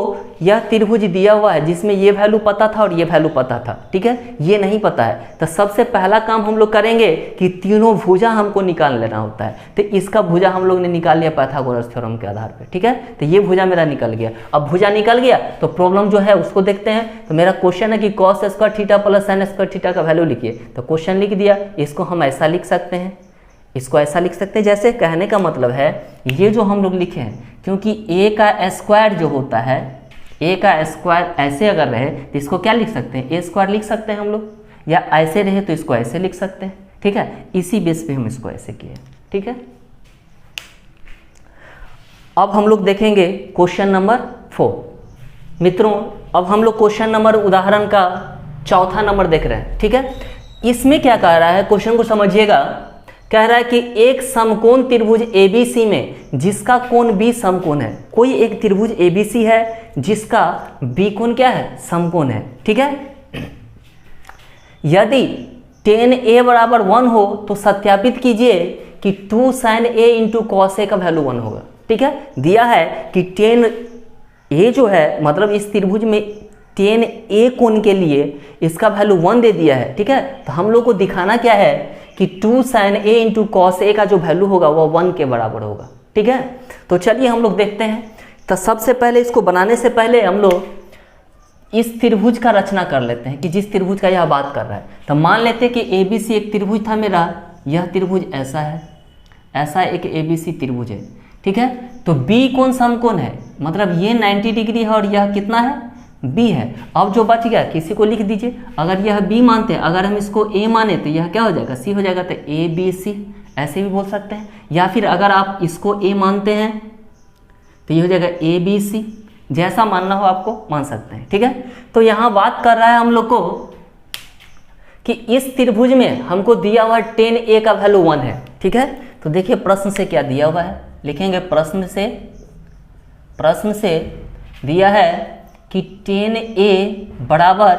यह त्रिभुज दिया हुआ है जिसमें ये वैल्यू पता था और ये वैल्यू पता था, ठीक है। ये नहीं पता है तो सबसे पहला काम हम लोग करेंगे कि तीनों भुजा हमको निकाल लेना होता है। तो इसका भुजा हम लोग ने निकाल लिया पाइथागोरस थ्योरम के आधार पर, ठीक है। तो ये भुजा मेरा निकल गया। अब भुजा निकल गया तो प्रॉब्लम जो है उसको देखते हैं। तो मेरा क्वेश्चन है कि cos square theta plus sine square theta का वैल्यू लिखिए। तो क्वेश्चन लिख दिया, इसको हम ऐसा लिख सकते हैं, इसको ऐसा लिख सकते हैं। जैसे कहने का मतलब है ये जो हम लोग लिखे हैं, क्योंकि a का स्क्वायर जो होता है, a का स्क्वायर ऐसे अगर रहे तो इसको क्या लिख सकते हैं, a स्क्वायर लिख सकते हैं हम लोग, या ऐसे रहे तो इसको ऐसे लिख सकते हैं, ठीक है। इसी बेस पे हम इसको ऐसे किए, ठीक है। अब हम लोग देखेंगे क्वेश्चन नंबर 4। मित्रों अब हम लोग क्वेश्चन नंबर उदाहरण का चौथा नंबर देख रहे हैं, ठीक है। इसमें क्या कह रहा है, क्वेश्चन को समझिएगा। कह रहा है कि एक समकोण त्रिभुज ABC में जिसका कोण B समकोण है। कोई एक त्रिभुज ABC है जिसका B कोण क्या है, समकोण है, ठीक है। यदि tan A बराबर 1 हो तो सत्यापित कीजिए कि 2 sin A into cos A का वैल्यू 1 होगा, ठीक है। दिया है कि tan A जो है, मतलब इस त्रिभुज में tan A कोण के लिए इसका वैल्यू 1 दे दिया है, ठीक है। तो हम लोग को दिखाना क्या है कि 2 sin A into cos A का जो वैल्यू होगा वो 1 के बराबर होगा, ठीक है। तो चलिए हम लोग देखते हैं तो सबसे पहले इसको बनाने से पहले हम लोग इस त्रिभुज का रचना कर लेते हैं कि जिस त्रिभुज का यह बात कर रहा है। तो मान लेते हैं कि ABC एक त्रिभुज था मेरा, यह त्रिभुज ऐसा है, ऐसा एक ABC त्रिभुज है, ठीक है। तो B कौन समकोण है, मतलब ये 90 डिग्री है और यह कितना है, B है। अब जो बच गया किसी को लिख दीजिए, अगर यह B मानते हैं, अगर हम इसको A माने तो यह क्या हो जाएगा, C हो जाएगा। तो ABC ऐसे भी बोल सकते हैं, या फिर अगर आप इसको A मानते हैं तो ये हो जाएगा ABC, जैसा मानना हो आपको मान सकते हैं, ठीक है। तो यहाँ बात कर रहा है हम लोग को कि इस त्रिभुज में हमको दिया हुआ 10A का वैल्यू 1 है, ठीक है। तो देखिए प्रश्न से क्या दिया हुआ है, लिखेंगे प्रश्न से दिया है कि 10A बराबर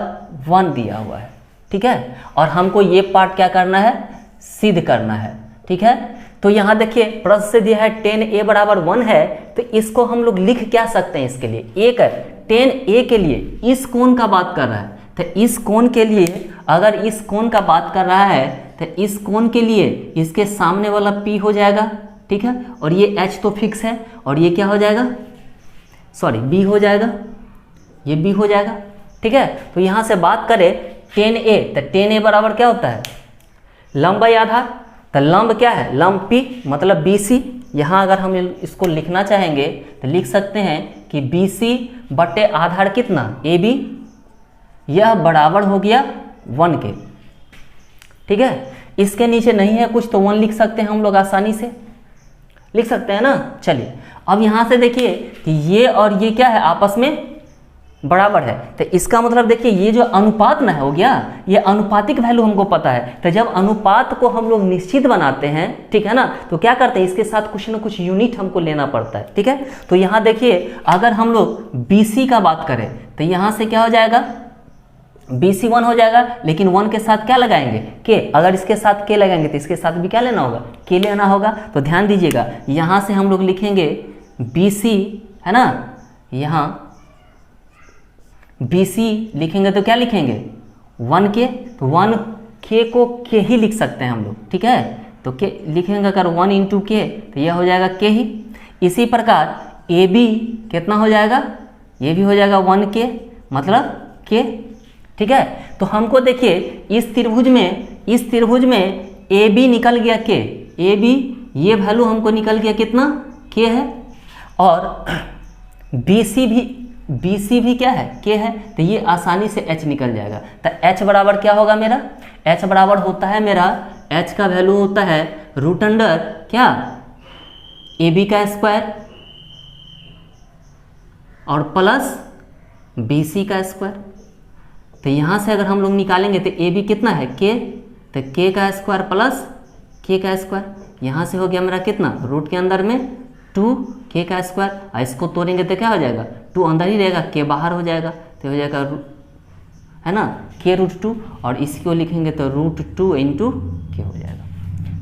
1 दिया हुआ है, ठीक है। और हमको ये पार्ट क्या करना है, सिद्ध करना है, ठीक है। तो यहाँ देखिए प्रश्न से दिया है 10A बराबर 1 है, तो इसको हम लोग लिख क्या सकते हैं, इसके लिए एक 10A के लिए इस कोण का बात कर रहा है, तो इस कोण के लिए अगर इस कोण का बात कर रहा है तो इस कोण के लिए इसके सामने वाला P हो जाएगा, ठीक है। और ये H तो फिक्स है, और ये क्या हो जाएगा, सॉरी B हो जाएगा, ये B हो जाएगा, ठीक है। तो यहाँ से बात करें 10A, तो 10A बराबर क्या होता है, लंबाई आधार। तो लंब क्या है, लंब P मतलब BC। यहाँ अगर हम इसको लिखना चाहेंगे तो लिख सकते हैं कि BC बटे आधार कितना, AB, यह बराबर हो गया 1 के, ठीक है। इसके नीचे नहीं है कुछ तो 1 लिख सकते हैं हम लोग, आसानी से लिख सकते हैं ना। चलिए अब यहाँ से देखिए कि ये और ये क्या है, आपस में बराबर है। तो इसका मतलब देखिए ये जो अनुपात ना हो गया, ये अनुपातिक वैल्यू हमको पता है। तो जब अनुपात को हम लोग निश्चित बनाते हैं, ठीक है ना, तो क्या करते हैं, इसके साथ कुछ ना कुछ यूनिट हमको लेना पड़ता है, ठीक है। तो यहाँ देखिए अगर हम लोग BC का बात करें तो यहाँ से क्या हो जाएगा, BC 1 हो जाएगा, लेकिन 1 के साथ क्या लगाएंगे, K। अगर इसके साथ K लगाएंगे तो इसके साथ भी क्या लेना होगा, K लेना होगा। तो ध्यान दीजिएगा यहाँ से हम लोग लिखेंगे BC, है ना, यहाँ BC लिखेंगे तो क्या लिखेंगे 1K, तो 1K को K ही लिख सकते हैं हम लोग, ठीक है। तो K लिखेंगे अगर 1 × K तो यह हो जाएगा K ही। इसी प्रकार AB कितना हो जाएगा, ये भी हो जाएगा 1K मतलब K, ठीक है। तो हमको देखिए इस त्रिभुज में AB निकल गया K, AB ये वैल्यू हमको निकल गया कितना, K है। और BC भी क्या है, K है। तो ये आसानी से H निकल जाएगा। तो H बराबर क्या होगा मेरा, H बराबर होता है मेरा, H का वैल्यू होता है रूट अंडर क्या, AB का स्क्वायर और प्लस BC का स्क्वायर। तो यहाँ से अगर हम लोग निकालेंगे तो AB कितना है, K, तो K का स्क्वायर प्लस K का स्क्वायर। यहाँ से हो गया मेरा कितना, रूट के अंदर में 2K का स्क्वायर। इसको तोड़ेंगे तो क्या हो जाएगा, 2 अंदर ही रहेगा, K बाहर हो जाएगा, तो हो जाएगा है ना K√2, और इसी को लिखेंगे तो √2 × K हो जाएगा।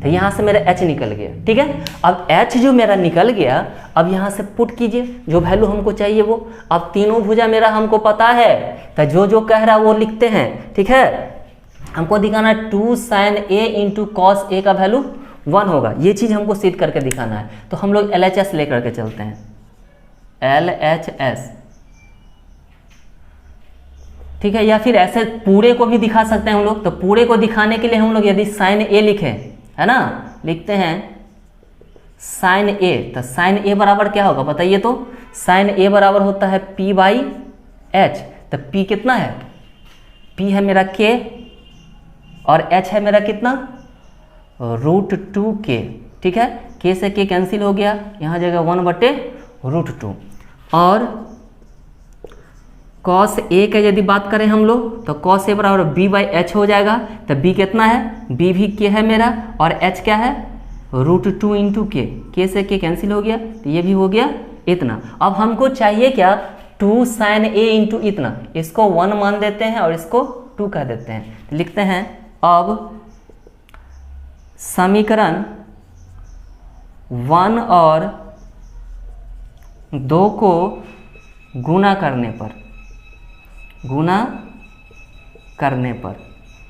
तो यहाँ से मेरा H निकल गया, ठीक है। अब H जो मेरा निकल गया, अब यहाँ से पुट कीजिए जो वैल्यू हमको चाहिए वो। अब तीनों भुजा मेरा हमको पता है, तो जो कह रहा है वो लिखते हैं, ठीक है। हमको दिखाना 2 sin A × cos A का वैल्यू 1 होगा, ये चीज़ हमको सिद्ध करके दिखाना है। तो हम लोग LHS लेकर के चलते हैं, LHS, ठीक है। या फिर ऐसे पूरे को भी दिखा सकते हैं हम लोग। तो पूरे को दिखाने के लिए हम लोग यदि sin A लिखें, है ना, लिखते हैं sin A, तो sin A बराबर क्या होगा बताइए। तो sin A बराबर होता है P/H। तो P कितना है, P है मेरा K और H है मेरा कितना, √2K, ठीक है। K से K कैंसिल हो गया, यहाँ जगह 1/√2। और cos A का यदि बात करें हम लोग तो cos A बराबर B/H हो जाएगा। तो B कितना है, B भी K है मेरा, और H क्या है, √2 × K। K से K कैंसिल हो गया, तो ये भी हो गया इतना। अब हमको चाहिए क्या, 2 sin A × इतना, इसको 1 मान देते हैं और इसको 2 कह देते हैं। तो लिखते हैं अब समीकरण 1 और 2 को गुणा करने पर,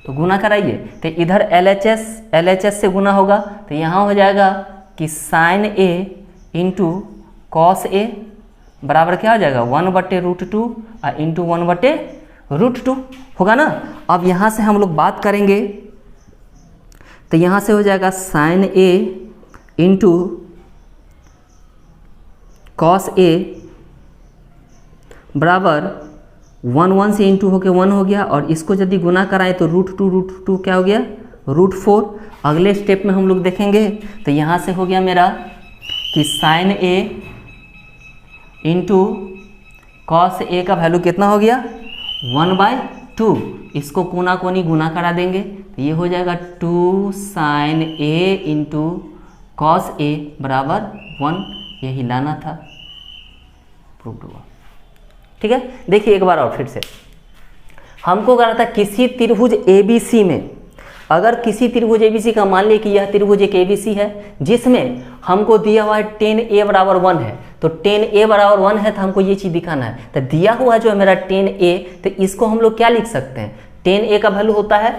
तो गुणा कराइए। तो इधर LHS से गुणा होगा, तो यहाँ हो जाएगा कि sin A × cos A बराबर क्या हो जाएगा 1/√2 इंटू 1/√2 होगा ना। अब यहाँ से हम लोग बात करेंगे तो यहाँ से हो जाएगा sign A into cos A बराबर 1 से इंटू होके 1 हो गया, और इसको यदि गुना कराएं तो √2 क्या हो गया √4। अगले स्टेप में हम लोग देखेंगे तो यहाँ से हो गया मेरा कि sine A into cos A का वैल्यू कितना हो गया 1/2। इसको कोना कोनी गुना करा देंगे तो ये हो जाएगा 2 sign A into cos A बराबर 1। यही लाना था, प्रूव हुआ। ठीक है, देखिए एक बार और फिर से हमको करना था किसी त्रिभुज ABC में, अगर किसी त्रिभुज ABC का मान लिया कि यह त्रिभुज एक ABC है जिसमें हमको दिया हुआ है tan A बराबर 1 है, तो tan A बराबर 1 है तो हमको ये चीज़ दिखाना है। तो दिया हुआ जो है मेरा tan A, तो इसको हम लोग क्या लिख सकते हैं, tan A का वैल्यू होता है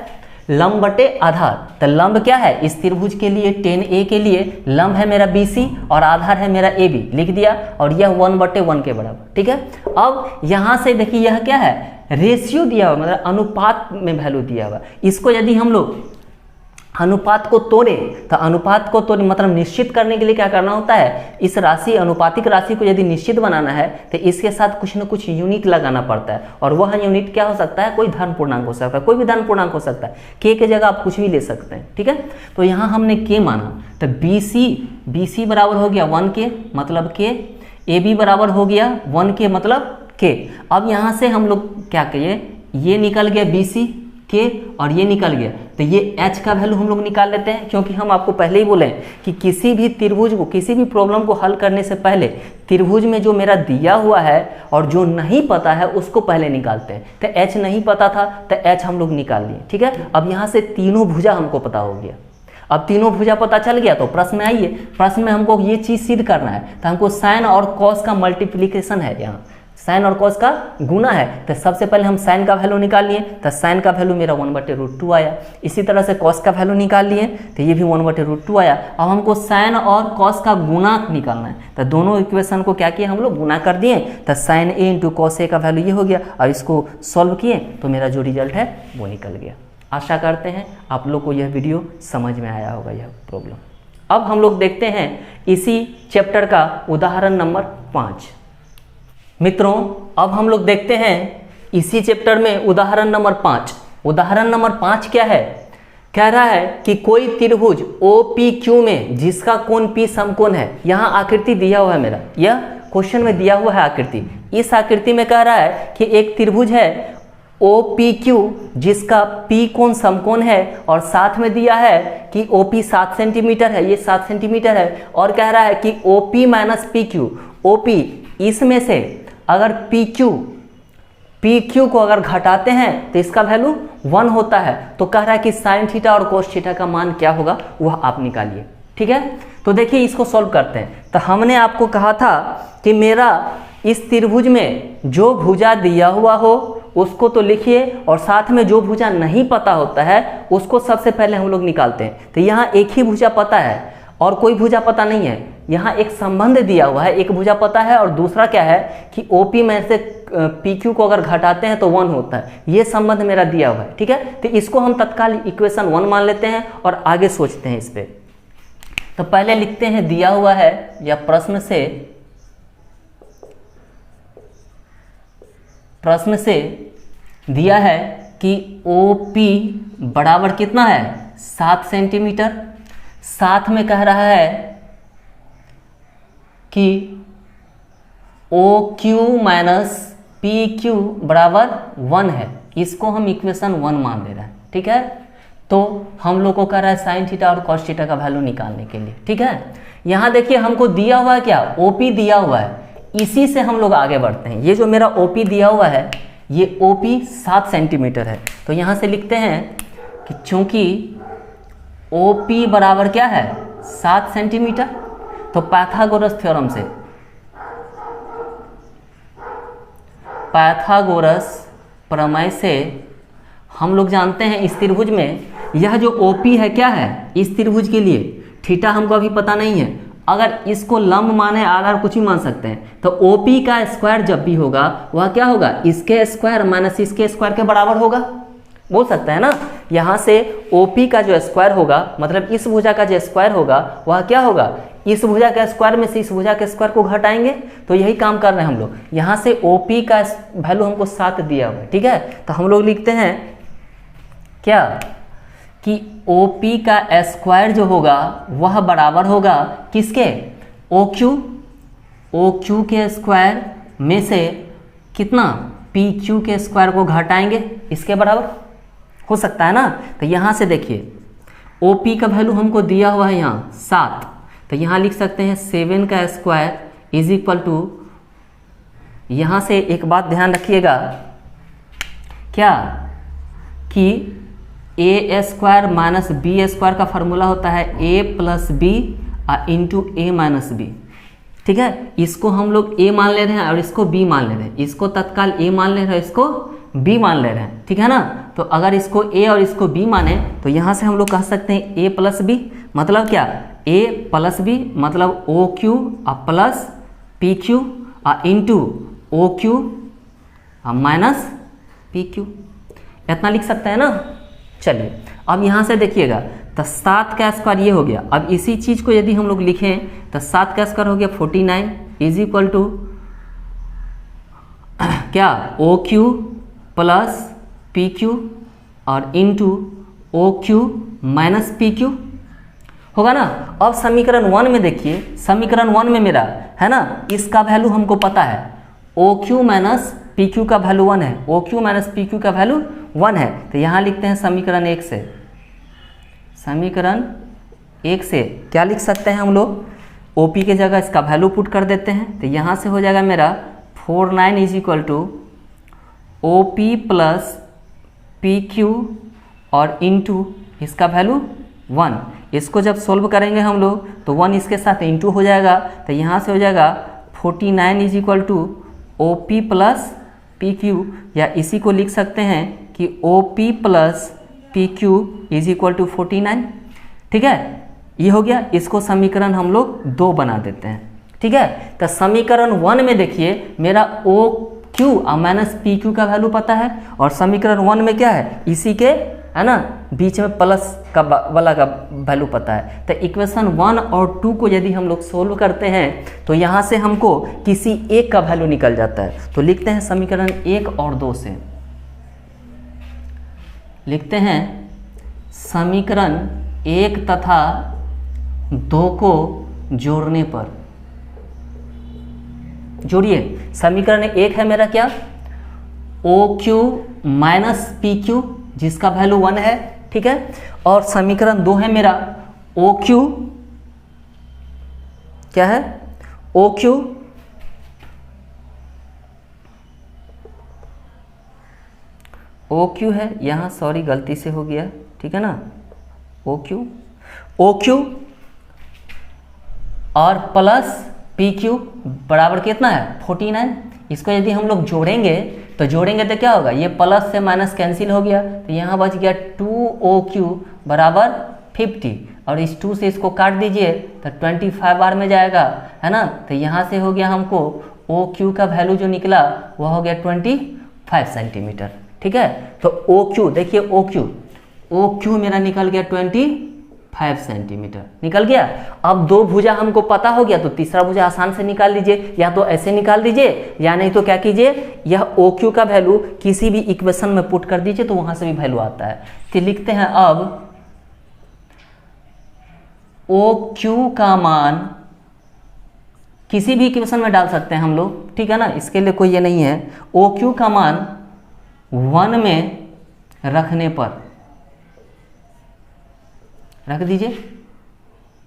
लंब बटे आधार। तो लंब क्या है इस त्रिभुज के लिए, tan A के लिए लंब है मेरा BC और आधार है मेरा AB, लिख दिया, और यह 1/1 के बराबर। ठीक है, अब यहाँ से देखिए यह क्या है रेशियो दिया हुआ, मतलब अनुपात में वैल्यू दिया हुआ। इसको यदि हम लोग अनुपात को तोड़े तो अनुपात को तोड़े मतलब निश्चित करने के लिए क्या करना होता है, इस राशि अनुपातिक राशि को यदि निश्चित बनाना है तो इसके साथ कुछ न कुछ यूनिट लगाना पड़ता है, और वह यूनिट क्या हो सकता है, कोई धन पूर्णांक हो सकता है, कोई भी धन पूर्णांक हो सकता है। के जगह आप कुछ भी ले सकते हैं। ठीक है, तो यहाँ हमने के माना तो BC बराबर हो गया 1 के मतलब के, AB बराबर हो गया 1 के मतलब के। अब यहाँ से हम लोग क्या करिए, ये निकल गया BC के और ये निकल गया, तो ये H का वैल्यू हम लोग निकाल लेते हैं, क्योंकि हम आपको पहले ही बोले कि किसी भी त्रिभुज को, किसी भी प्रॉब्लम को हल करने से पहले त्रिभुज में जो मेरा दिया हुआ है और जो नहीं पता है उसको पहले निकालते हैं। तो H नहीं पता था तो H हम लोग निकाल लिए। ठीक है, अब यहाँ से तीनों भुजा हमको पता हो गया। अब तीनों भुजा पता चल गया तो प्रश्न में आइए, प्रश्न में हमको ये चीज़ सिद्ध करना है, तो हमको साइन और कॉस का मल्टीप्लिकेशन है, यहाँ साइन और कॉस का गुना है। तो सबसे पहले हम साइन का वैल्यू निकाल लिए, तो साइन का वैल्यू मेरा 1/√2 आया। इसी तरह से कॉस का वैल्यू निकाल लिए तो ये भी 1/√2 आया। अब हमको साइन और कॉस का गुना निकालना है, तो दोनों इक्वेशन को क्या किया हम लोग गुना कर दिए, तो sign A into cos A का वैल्यू ये हो गया। अब इसको सॉल्व किए तो मेरा जो रिजल्ट है वो निकल गया। आशा करते हैं आप लोग को यह वीडियो समझ में आया होगा, यह प्रॉब्लम। अब हम लोग देखते हैं इसी चैप्टर का उदाहरण नंबर 5। मित्रों, अब हम लोग देखते हैं इसी चैप्टर में उदाहरण नंबर 5। उदाहरण नंबर 5 क्या है, कह रहा है कि कोई त्रिभुज OPQ में जिसका कोण P समकोण है। यहाँ आकृति दिया हुआ है मेरा, यह क्वेश्चन में दिया हुआ है आकृति। इस आकृति में कह रहा है कि एक त्रिभुज है OPQ जिसका P कोण समकोण है, और साथ में दिया है कि OP 7 सेंटीमीटर है, ये 7 सेंटीमीटर है, और कह रहा है कि OP माइनस PQ, OP इसमें से अगर PQ को अगर घटाते हैं तो इसका वैल्यू 1 होता है। तो कह रहा है कि साइन थीटा और कोस थीटा का मान क्या होगा वह आप निकालिए। ठीक है, तो देखिए इसको सॉल्व करते हैं। तो हमने आपको कहा था कि मेरा इस त्रिभुज में जो भुजा दिया हुआ हो उसको तो लिखिए, और साथ में जो भुजा नहीं पता होता है उसको सबसे पहले हम लोग निकालते हैं। तो यहाँ एक ही भुजा पता है और कोई भुजा पता नहीं है। यहाँ एक संबंध दिया हुआ है, एक भुजा पता है और दूसरा क्या है कि OP में से PQ को अगर घटाते हैं तो 1 होता है। ये संबंध मेरा दिया हुआ है। ठीक है, तो इसको हम तत्काल इक्वेशन 1 मान लेते हैं और आगे सोचते हैं इस पे। तो पहले लिखते हैं दिया हुआ है या प्रश्न से दिया है कि OP बराबर कितना है 7 सेंटीमीटर। साथ में कह रहा है कि OQ माइनस PQ बराबर 1 है। इसको हम इक्वेशन 1 मान ले रहे हैं। ठीक है, तो हम लोग को कह रहा है साइन थीटा और कॉस थीटा का वैल्यू निकालने के लिए। ठीक है, यहाँ देखिए हमको दिया हुआ है क्या, OP दिया हुआ है, इसी से हम लोग आगे बढ़ते हैं। ये जो मेरा OP दिया हुआ है ये OP 7 सेंटीमीटर है। तो यहाँ से लिखते हैं कि चूंकि OP बराबर क्या है 7 सेंटीमीटर, तो पाइथागोरस थ्योरम से, पाइथागोरस प्रमेय से हम लोग जानते हैं इस त्रिभुज में यह जो OP है क्या है, इस त्रिभुज के लिए थीटा हमको अभी पता नहीं है अगर इसको लंब माने आधार कुछ भी मान सकते हैं, तो OP का स्क्वायर जब भी होगा वह क्या होगा, इसके स्क्वायर माइनस इसके स्क्वायर के बराबर होगा। बोल सकते हैं ना, यहाँ से OP का जो स्क्वायर होगा मतलब इस भुजा का जो स्क्वायर होगा वह क्या होगा, इस भुजा के स्क्वायर में से इस भुजा के स्क्वायर को घटाएंगे। तो यही काम कर रहे हैं हम लोग। यहाँ से OP का वैल्यू हमको 7 दिया हुआ है, ठीक है। तो हम लोग लिखते हैं क्या कि OP का स्क्वायर जो होगा वह बराबर होगा किसके, OQ के स्क्वायर में से कितना, PQ के स्क्वायर को घटाएंगे, इसके बराबर हो सकता है ना। तो यहाँ से देखिए OP का वैल्यू हमको दिया हुआ है यहाँ 7, तो यहाँ लिख सकते हैं 7 का स्क्वायर इज इक्वल टू, यहाँ से एक बात ध्यान रखिएगा क्या कि a square minus b square का फार्मूला होता है a plus b into a minus b, ठीक है। इसको हम लोग a मान ले रहे हैं और इसको b मान ले रहे हैं, इसको तत्काल a मान ले रहे हैं, इसको b मान ले रहे हैं, ठीक है ना। तो अगर इसको a और इसको b माने तो यहाँ से हम लोग कह सकते हैं a प्लस बी, मतलब क्या, a प्लस बी मतलब OQ plus PQ into OQ minus PQ, इतना लिख सकते हैं ना। चलिए अब यहाँ से देखिएगा, तो 7 का स्क्वायर ये हो गया। अब इसी चीज़ को यदि हम लोग लिखें तो 7 का स्क्वायर हो गया 49 इज इक्वल टू क्या, OQ प्लस PQ और इंटू OQ माइनस PQ होगा ना। अब समीकरण 1 में देखिए, समीकरण 1 में मेरा है ना, इसका वैल्यू हमको पता है, OQ माइनस PQ का वैल्यू 1 है, OQ माइनस PQ का वैल्यू 1 है। तो यहाँ लिखते हैं समीकरण 1 से, समीकरण 1 से क्या लिख सकते हैं हम लोग, OP के जगह इसका वैल्यू पुट कर देते हैं। तो यहाँ से हो जाएगा मेरा 49 is equal to OP plus PQ और इंटू इसका वैल्यू 1। इसको जब सोल्व करेंगे हम लोग तो 1 इसके साथ इंटू हो जाएगा। तो यहाँ से हो जाएगा 49 is equal to OP plus PQ, या इसी को लिख सकते हैं कि OP plus PQ is equal to 49, ठीक है। ये हो गया, इसको समीकरण हम लोग 2 बना देते हैं, ठीक है। तो समीकरण 1 में देखिए मेरा OQ और माइनस PQ का वैल्यू पता है, और समीकरण 1 में क्या है, इसी के है ना बीच में प्लस का वाला का वैल्यू पता है। तो इक्वेशन 1 और 2 को यदि हम लोग सोल्व करते हैं तो यहाँ से हमको किसी एक का वैल्यू निकल जाता है। तो लिखते हैं समीकरण 1 और 2 से, लिखते हैं समीकरण 1 तथा 2 को जोड़ने पर, जोड़िए। समीकरण 1 है मेरा क्या, OQ माइनस PQ जिसका वैल्यू 1 है, ठीक है। और समीकरण 2 है मेरा OQ, क्या है, OQ है, यहाँ सॉरी गलती से हो गया, ठीक है ना, OQ और प्लस PQ बराबर कितना है 49। इसको यदि हम लोग जोड़ेंगे तो जोड़ेंगे तो क्या होगा, ये प्लस से माइनस कैंसिल हो गया, तो यहाँ बच गया 2OQ बराबर 50, और इस 2 से इसको काट दीजिए तो 25 बार में जाएगा, है ना। तो यहाँ से हो गया हमको OQ का वैल्यू जो निकला वह हो गया 25 सेंटीमीटर, ठीक है। तो OQ देखिए, OQ मेरा निकल गया 25 सेंटीमीटर निकल गया। अब 2 भुजा हमको पता हो गया तो तीसरा भुजा आसान से निकाल लीजिए, या तो ऐसे निकाल दीजिए या नहीं तो क्या कीजिए, यह OQ का वैल्यू किसी भी इक्वेशन में पुट कर दीजिए तो वहां से भी वैल्यू आता है। तो लिखते हैं अब OQ का मान किसी भी इक्वेशन में डाल सकते हैं हम लोग, ठीक है ना, इसके लिए कोई ये नहीं है। OQ का मान 1 में रखने पर रख दीजिए,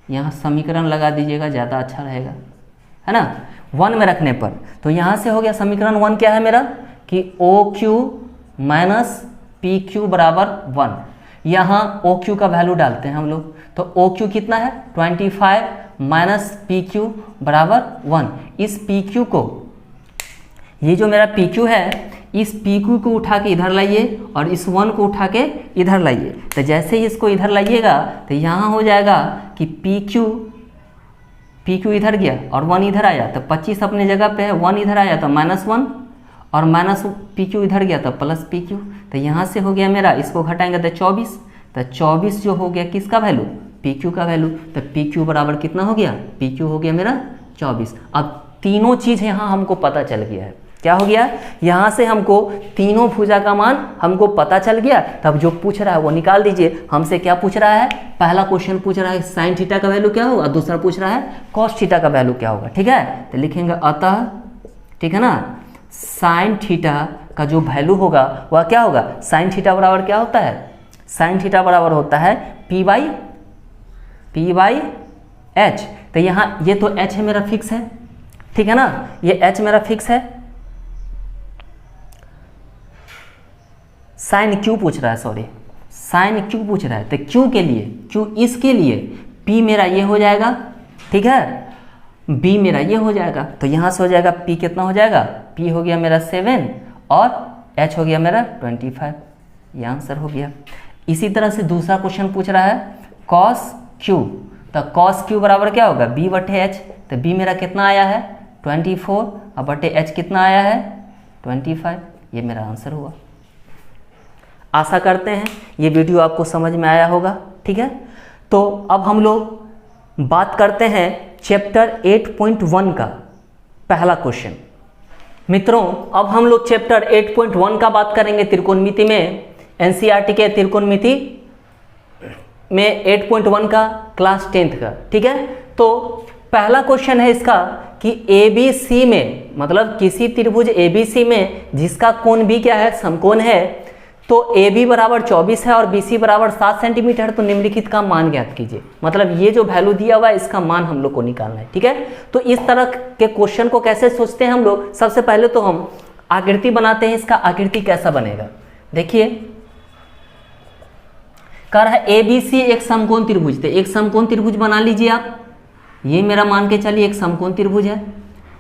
यहाँ समीकरण लगा दीजिएगा, ज़्यादा अच्छा रहेगा, है ना, 1 में रखने पर। तो यहाँ से हो गया समीकरण 1 क्या है मेरा कि OQ माइनस PQ बराबर 1। यहाँ OQ का वैल्यू डालते हैं हम लोग, तो OQ कितना है 25 माइनस PQ बराबर 1। इस PQ को, ये जो मेरा PQ है, इस PQ को उठा के इधर लाइए और इस 1 को उठा के इधर लाइए। तो जैसे ही इसको इधर लाइएगा तो यहाँ हो जाएगा कि PQ पी क्यू इधर गया और 1 इधर आया तो 25 अपने जगह पे है, 1 इधर आया तो -1 और माइनस पी क्यू इधर गया तो प्लस पी क्यू। तो यहाँ से हो गया मेरा, इसको घटाएंगे तो 24, तो 24 जो हो गया किसका वैल्यू, पी क्यू का वैल्यू। तो पी क्यू बराबर कितना हो गया, पी क्यू हो गया मेरा 24। अब तीनों चीज़ यहाँ हमको पता चल गया है, क्या हो गया, यहाँ से हमको तीनों भुजा का मान हमको पता चल गया। तब जो पूछ रहा है वो निकाल दीजिए। हमसे क्या पूछ रहा है, पहला क्वेश्चन पूछ रहा है साइन थीटा का वैल्यू क्या होगा, दूसरा पूछ रहा है कॉस थीटा का वैल्यू क्या होगा। ठीक है, तो लिखेंगे अतः, ठीक है ना, साइन थीटा का जो वैल्यू होगा वह क्या होगा, साइन थीटा बराबर क्या होता है, साइन थीटा बराबर होता है पी बाई एच। तो यहाँ ये तो एच है मेरा फिक्स है, ठीक है ना, ये एच मेरा फिक्स है। साइन क्यू पूछ रहा है, सॉरी साइन क्यू पूछ रहा है, तो क्यू के लिए, क्यू इसके लिए पी मेरा ये हो जाएगा, ठीक है, बी मेरा ये हो जाएगा। तो यहाँ से हो जाएगा पी कितना हो जाएगा, पी हो गया मेरा 7 और एच हो गया मेरा 25। ये आंसर हो गया। इसी तरह से दूसरा क्वेश्चन पूछ रहा है कॉस क्यू, तो कॉस क्यू बराबर क्या होगा, बी बटे एच। तो बी मेरा कितना आया है 24 और बटे एच कितना आया है 25। ये मेरा आंसर हुआ। आशा करते हैं ये वीडियो आपको समझ में आया होगा। ठीक है, तो अब हम लोग बात करते हैं चैप्टर 8.1 का पहला क्वेश्चन। मित्रों, अब हम लोग चैप्टर 8.1 का बात करेंगे त्रिकोणमिति में। एनसीईआरटी के त्रिकोणमिति में 8.1 का क्लास 10th का। ठीक है, तो पहला क्वेश्चन है इसका कि ABC में, मतलब किसी त्रिभुज ABC में जिसका कोण भी क्या है, समकोण है, तो AB बराबर 24 है और BC बराबर 7 सेंटीमीटर है, तो निम्नलिखित का मान ज्ञात कीजिए। मतलब ये जो वैल्यू दिया हुआ है इसका मान हम लोग को निकालना है। ठीक है, तो इस तरह के क्वेश्चन को कैसे सोचते हैं हम लोग, सबसे पहले तो हम आकृति बनाते हैं। इसका आकृति कैसा बनेगा, देखिए, कह रहा है ABC एक समकोण त्रिभुज, तो एक समकोण त्रिभुज बना लीजिए आप। ये मेरा मान के चलिए एक समकोण त्रिभुज है,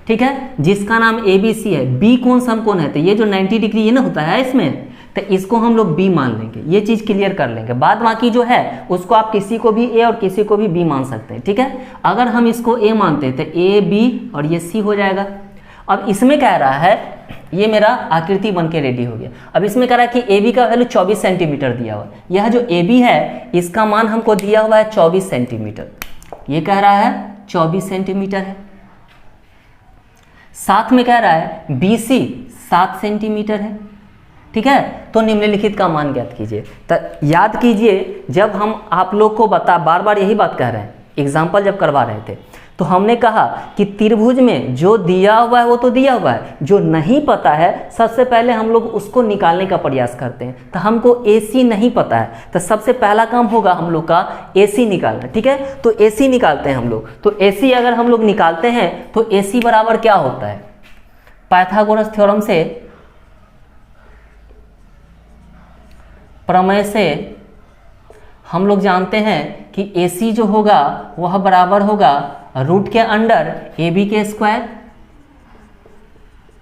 ठीक है, जिसका नाम ABC है। B कौन समकोण है, तो ये जो 90 डिग्री ये ना होता है इसमें, तो इसको हम लोग B मान लेंगे। ये चीज क्लियर कर लेंगे। बाद बाकी जो है उसको आप किसी को भी A और किसी को भी B मान सकते हैं। ठीक है, अगर हम इसको A मानते हैं तो A B और ये C हो जाएगा। अब इसमें कह रहा है, ये मेरा आकृति बन के रेडी हो गया। अब इसमें कह रहा है कि AB का वैल्यू 24 सेंटीमीटर दिया हुआ है। यह जो AB है इसका मान हमको दिया हुआ है 24 सेंटीमीटर। ये कह रहा है 24 सेंटीमीटर है। साथ में कह रहा है BC 7 सेंटीमीटर है। ठीक है, तो निम्नलिखित का मान ज्ञात कीजिए। तो याद कीजिए, जब हम आप लोग को बार बार यही बात कह रहे हैं, एग्जाम्पल जब करवा रहे थे तो हमने कहा कि त्रिभुज में जो दिया हुआ है वो तो दिया हुआ है, जो नहीं पता है सबसे पहले हम लोग उसको निकालने का प्रयास करते हैं। तो हमको AC नहीं पता है, तो सबसे पहला काम होगा हम लोग का AC निकालना। ठीक है, तो AC निकालते हैं हम लोग। तो AC अगर हम लोग निकालते हैं तो AC बराबर क्या होता है, पाइथागोरस थ्योरम से, प्रमेय से हम लोग जानते हैं कि AC जो होगा वह बराबर होगा रूट के अंडर AB के स्क्वायर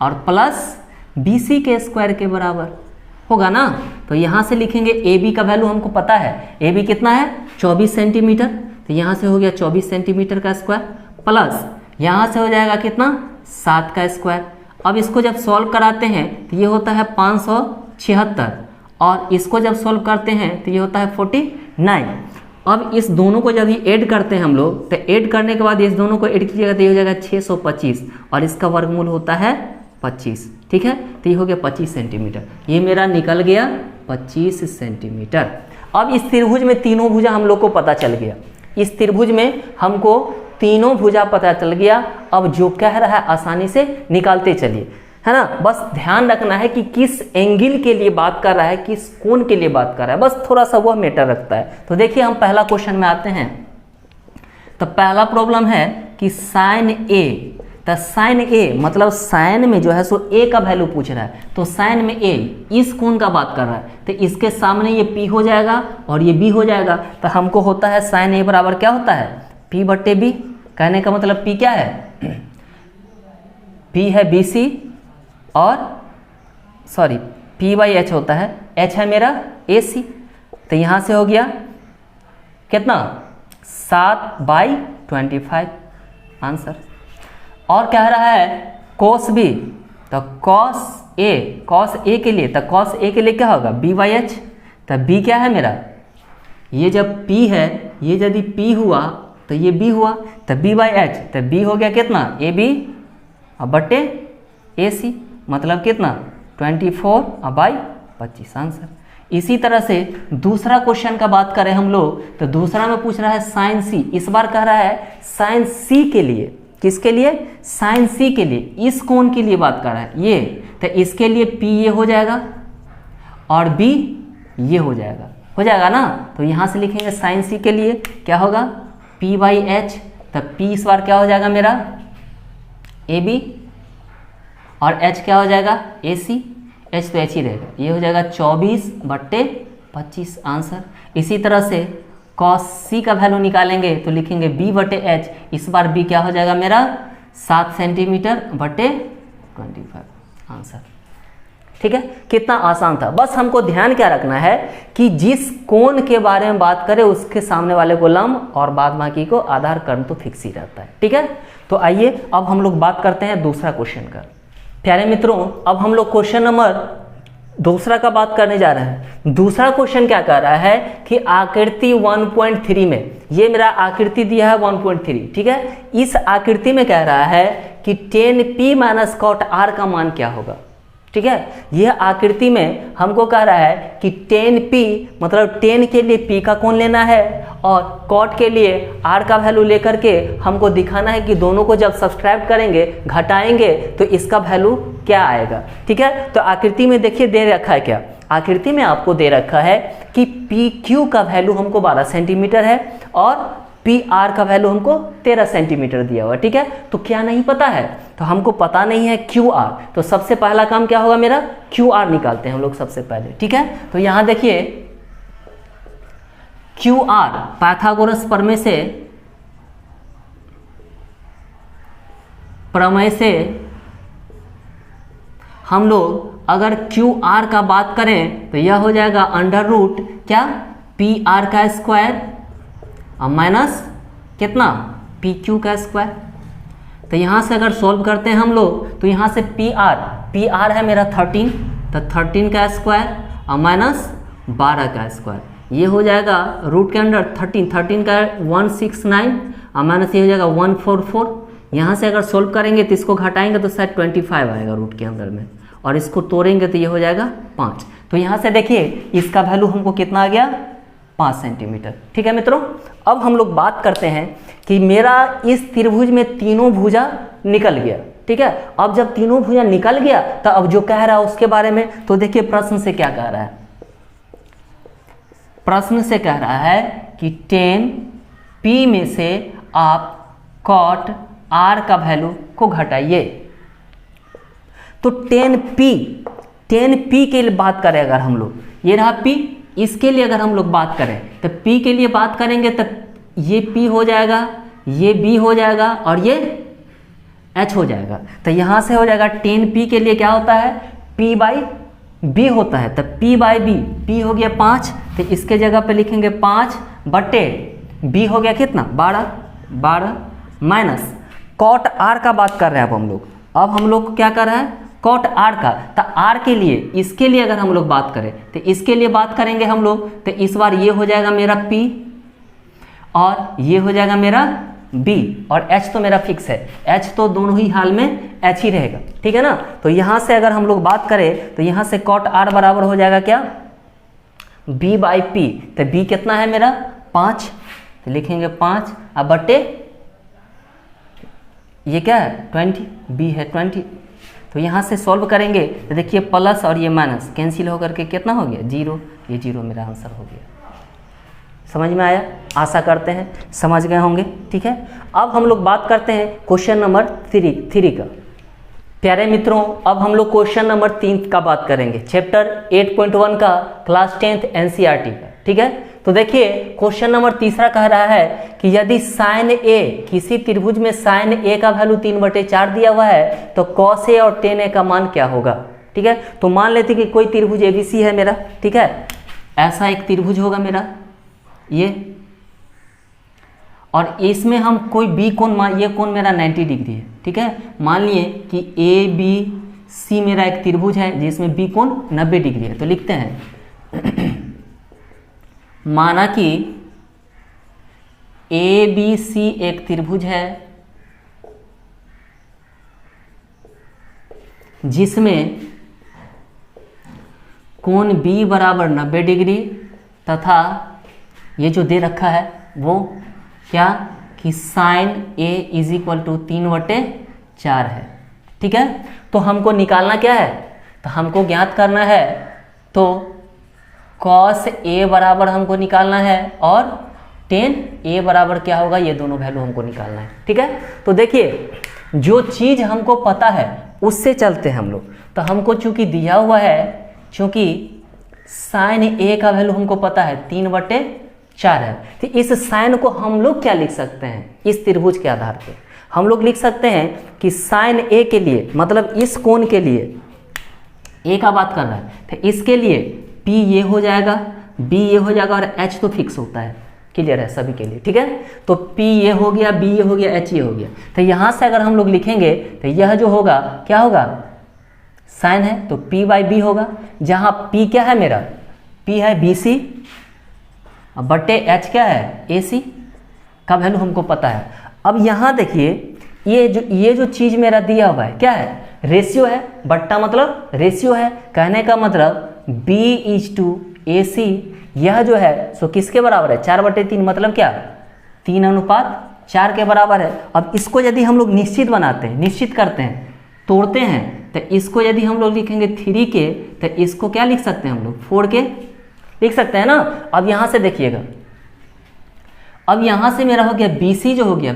और प्लस BC के स्क्वायर के बराबर होगा ना। तो यहाँ से लिखेंगे AB का वैल्यू हमको पता है, AB कितना है 24 सेंटीमीटर, तो यहाँ से हो गया 24 सेंटीमीटर का स्क्वायर प्लस यहाँ से हो जाएगा कितना 7 का स्क्वायर। अब इसको जब सॉल्व कराते हैं तो ये होता है 576 और इसको जब सॉल्व करते हैं तो ये होता है 49। अब इस दोनों को जब ये ऐड करते हैं हम लोग, तो ऐड करने के बाद इस दोनों को ऐड कीजिएगा तो ये हो जाएगा 625 और इसका वर्गमूल होता है 25। ठीक है, तो ये हो गया 25 सेंटीमीटर। ये मेरा निकल गया 25 सेंटीमीटर। अब इस त्रिभुज में तीनों भुजा हम लोग को पता चल गया। इस त्रिभुज में हमको तीनों भुजा पता चल गया। अब जो कह रहा है आसानी से निकालते चलिए, है ना। बस ध्यान रखना है कि किस एंगल के लिए बात कर रहा है, किस कोण के लिए बात कर रहा है, बस थोड़ा सा वह मैटर रखता है। तो देखिए हम पहला क्वेश्चन में आते हैं। तो पहला प्रॉब्लम है कि साइन A, तो साइन A मतलब साइन में जो है सो A का वैल्यू पूछ रहा है। तो साइन में A इस कोण का बात कर रहा है, तो इसके सामने ये P हो जाएगा और ये B हो जाएगा। तो हमको होता है साइन A बराबर क्या होता है P बटे B। कहने का मतलब P क्या है, P है BC और सॉरी P बाई H होता है, H है मेरा AC। तो यहाँ से हो गया कितना 7/25। आंसर। और कह रहा है cos b, तो cos a के लिए, तो cos a के लिए क्या होगा b/h। तो b क्या है मेरा, ये जब p है, ये यदि p हुआ तो ये b हुआ, तो b/h, तो b हो गया कितना ab अब बटे ac, मतलब कितना 24/25 आंसर। इसी तरह से दूसरा क्वेश्चन का बात करें हम लोग, तो दूसरा में पूछ रहा है साइन c। इस बार कह रहा है साइन c के लिए, किसके लिए, साइन c के लिए, इस कोण के लिए बात कर रहा है ये, तो इसके लिए p ये हो जाएगा और b ये हो जाएगा ना। तो यहाँ से लिखेंगे साइन c के लिए क्या होगा p/h, तब p इस बार क्या हो जाएगा मेरा ab और h क्या हो जाएगा ac, h तो h ही रहेगा, ये हो जाएगा 24/25 आंसर। इसी तरह से cos c का वैल्यू निकालेंगे तो लिखेंगे b/h, इस बार b क्या हो जाएगा मेरा 7 सेंटीमीटर/25 आंसर। ठीक है, कितना आसान था। बस हमको ध्यान क्या रखना है कि जिस कोण के बारे में बात करें उसके सामने वाले को लंब और बाद बाकी को आधार कर्म तो फिक्स ही रहता है। ठीक है, तो आइए अब हम लोग बात करते हैं दूसरा क्वेश्चन का। प्यारे मित्रों, अब हम लोग क्वेश्चन नंबर दूसरा का बात करने जा रहे हैं। दूसरा क्वेश्चन क्या कह रहा है कि आकृति 1.3 में, ये मेरा आकृति दिया है 1.3, ठीक है। इस आकृति में कह रहा है कि tan p - cot r का मान क्या होगा। ठीक है, यह आकृति में हमको कह रहा है कि tan p मतलब tan के लिए p का कोण लेना है और cot के लिए r का वैल्यू लेकर के हमको दिखाना है कि दोनों को जब सब्सट्रैक्ट करेंगे, घटाएंगे तो इसका वैल्यू क्या आएगा। ठीक है, तो आकृति में देखिए दे रखा है क्या, आकृति में आपको दे रखा है कि PQ का वैल्यू हमको 12 सेंटीमीटर है और PR का वैल्यू हमको 13 सेंटीमीटर दिया हुआ। ठीक है, तो क्या नहीं पता है, तो हमको पता नहीं है QR, तो सबसे पहला काम क्या होगा मेरा QR निकालते हैं हम लोग सबसे पहले। ठीक है, तो यहाँ देखिए QR पाइथागोरस प्रमेय से हम लोग अगर QR का बात करें तो यह हो जाएगा √ क्या PR का स्क्वायर और माइनस कितना PQ का स्क्वायर। तो यहाँ से अगर सॉल्व करते हैं हम लोग तो यहाँ से PR है मेरा 13, तो 13 का स्क्वायर और माइनस 12 का स्क्वायर, ये हो जाएगा रूट के अंदर 13 का 169 और माइनस ये हो जाएगा 144। यहाँ से अगर सॉल्व करेंगे तो इसको घटाएंगे तो शायद 25 आएगा रूट के अंदर में, और इसको तोड़ेंगे तो ये हो जाएगा 5। तो यहाँ से देखिए इसका वैल्यू हमको कितना आ गया 5 सेंटीमीटर। ठीक है मित्रों, अब हम लोग बात करते हैं कि मेरा इस त्रिभुज में तीनों भुजा निकल गया। ठीक है, अब जब तीनों भुजा निकल गया तो अब जो कह रहा है उसके बारे में, तो देखिए प्रश्न से क्या कह रहा है। प्रश्न से कह रहा है कि tan p में से आप cot r का वैल्यू को घटाइए। तो tan p के लिए बात करें अगर हम लोग, ये रहा p, इसके लिए अगर हम लोग बात करें तो p के लिए बात करेंगे तो ये p हो जाएगा, ये b हो जाएगा और ये h हो जाएगा। तो यहाँ से हो जाएगा tan p के लिए क्या होता है p/b होता है, तो p/b, p हो गया 5, तो इसके जगह पे लिखेंगे 5/b हो गया कितना 12 माइनस cot r का बात कर रहे हैं अब हम लोग। अब हम लोग क्या कर रहे हैं cot r का, तो r के लिए, इसके लिए अगर हम लोग बात करें तो इसके लिए बात करेंगे हम लोग, तो इस बार ये हो जाएगा मेरा p और ये हो जाएगा मेरा b और h तो मेरा फिक्स है, h तो दोनों ही हाल में h ही रहेगा। ठीक है ना, तो यहाँ से अगर हम लोग बात करें तो यहाँ से cot r बराबर हो जाएगा क्या b/p, तो b कितना है मेरा 5, तो लिखेंगे 5 अब बटे ये क्या है 20, b है 20। तो यहाँ से सॉल्व करेंगे तो देखिए प्लस और ये माइनस कैंसिल होकर के कितना हो गया 0, ये 0 मेरा आंसर हो गया। समझ में आया, आशा करते हैं समझ गए होंगे। ठीक है, अब हम लोग बात करते हैं क्वेश्चन नंबर 3 का। प्यारे मित्रों, अब हम लोग क्वेश्चन नंबर 3 का बात करेंगे, चैप्टर 8.1 का, क्लास 10th NCERT का। ठीक है, तो देखिए क्वेश्चन नंबर 3 कह रहा है कि यदि साइन ए, किसी त्रिभुज में साइन ए का वैल्यू 3/4 दिया हुआ है तो cos ए और tan ए का मान क्या होगा। ठीक है, तो मान लेते कि कोई त्रिभुज ABC है मेरा। ठीक है, ऐसा एक त्रिभुज होगा मेरा ये, और इसमें हम कोई बी कोण मान, ये कोण मेरा 90 डिग्री है, ठीक है। मान लिए कि ए बी सी मेरा एक त्रिभुज है जिसमें बी कोण 90 डिग्री है। तो लिखते हैं माना कि ए बी सी एक त्रिभुज है जिसमें कोण बी बराबर 90 डिग्री तथा ये जो दे रखा है वो क्या कि sine a is equal to 3/4 है, ठीक है। तो हमको निकालना क्या है, तो हमको ज्ञात करना है, तो कॉस ए बराबर हमको निकालना है और टेन ए बराबर क्या होगा, ये दोनों वैल्यू हमको निकालना है, ठीक है। तो देखिए जो चीज़ हमको पता है उससे चलते हैं हम लोग। तो हमको चूंकि दिया हुआ है, चूंकि साइन ए का वैल्यू हमको पता है 3/4 है, तो इस साइन को हम लोग क्या लिख सकते हैं, इस त्रिभुज के आधार पे हम लोग लिख सकते हैं कि साइन ए के लिए, मतलब इस कोण के लिए, ए का बात कर रहा है, तो इसके लिए पी ये हो जाएगा, बी ये हो जाएगा और एच तो फिक्स होता है, क्लियर है सभी के लिए, ठीक है। तो पी ये हो गया, बी ये हो गया, एच ये हो गया। तो यहाँ से अगर हम लोग लिखेंगे तो यह जो होगा क्या होगा, साइन है तो पी बाई बी होगा, जहाँ पी क्या है मेरा, पी है बी सी बटे एच क्या है ए सी का वैल्यू हमको पता है। अब यहाँ देखिए ये जो चीज़ मेरा दिया हुआ है क्या है, रेशियो है, बट्टा मतलब रेशियो है, कहने का मतलब B इज टू ए सी, यह जो है सो किसके बराबर है, 4/3, मतलब क्या 3:4 के बराबर है। अब इसको यदि हम लोग निश्चित बनाते हैं, निश्चित करते हैं, तोड़ते हैं, तो इसको यदि हम लोग लिखेंगे 3 के, तो इसको क्या लिख सकते हैं हम लोग 4 के लिख सकते हैं ना। अब यहाँ से देखिएगा, अब यहाँ से मेरा हो गया BC जो हो गया,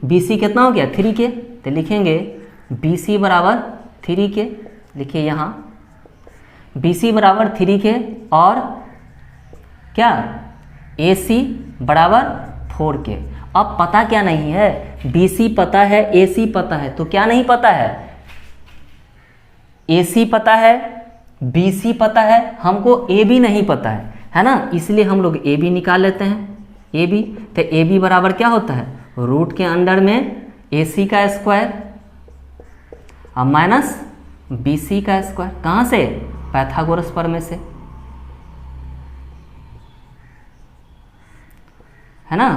BC कितना हो गया 3 के, तो लिखेंगे BC बराबर 3 के, लिखिए यहाँ BC बराबर 3 के, और क्या AC बराबर 4 के। अब पता क्या नहीं है, BC पता है, AC पता है, तो क्या नहीं पता है, AC पता है, BC पता है, हमको AB नहीं पता है ना, इसलिए हम लोग AB निकाल लेते हैं, AB। तो AB बराबर क्या होता है, रूट के अंडर में AC का स्क्वायर और माइनस BC का स्क्वायर, कहाँ से, पाइथागोरस प्रमेय से, है ना,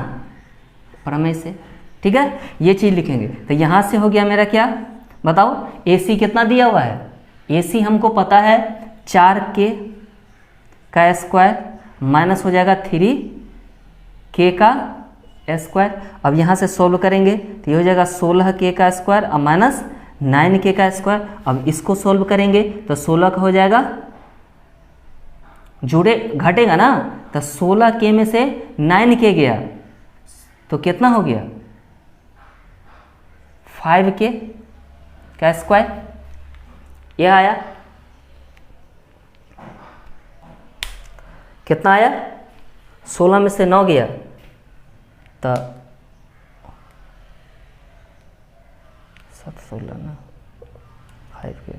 प्रमेय से, ठीक है। ये चीज़ लिखेंगे। तो यहाँ से हो गया मेरा क्या, बताओ AC कितना दिया हुआ है, AC हमको पता है 4K का स्क्वायर माइनस हो जाएगा 3K का स्क्वायर। अब यहाँ से सोल्व करेंगे तो ये हो जाएगा 16K का स्क्वायर और माइनस 9K का स्क्वायर। अब इसको सोल्व करेंगे तो 16 का हो जाएगा, जुड़े घटेगा ना, तो 16K में से 9K गया तो कितना हो गया 5K का स्क्वायर, यह आया, कितना आया, 16 में से 9 गया तो 7 16 ना 5K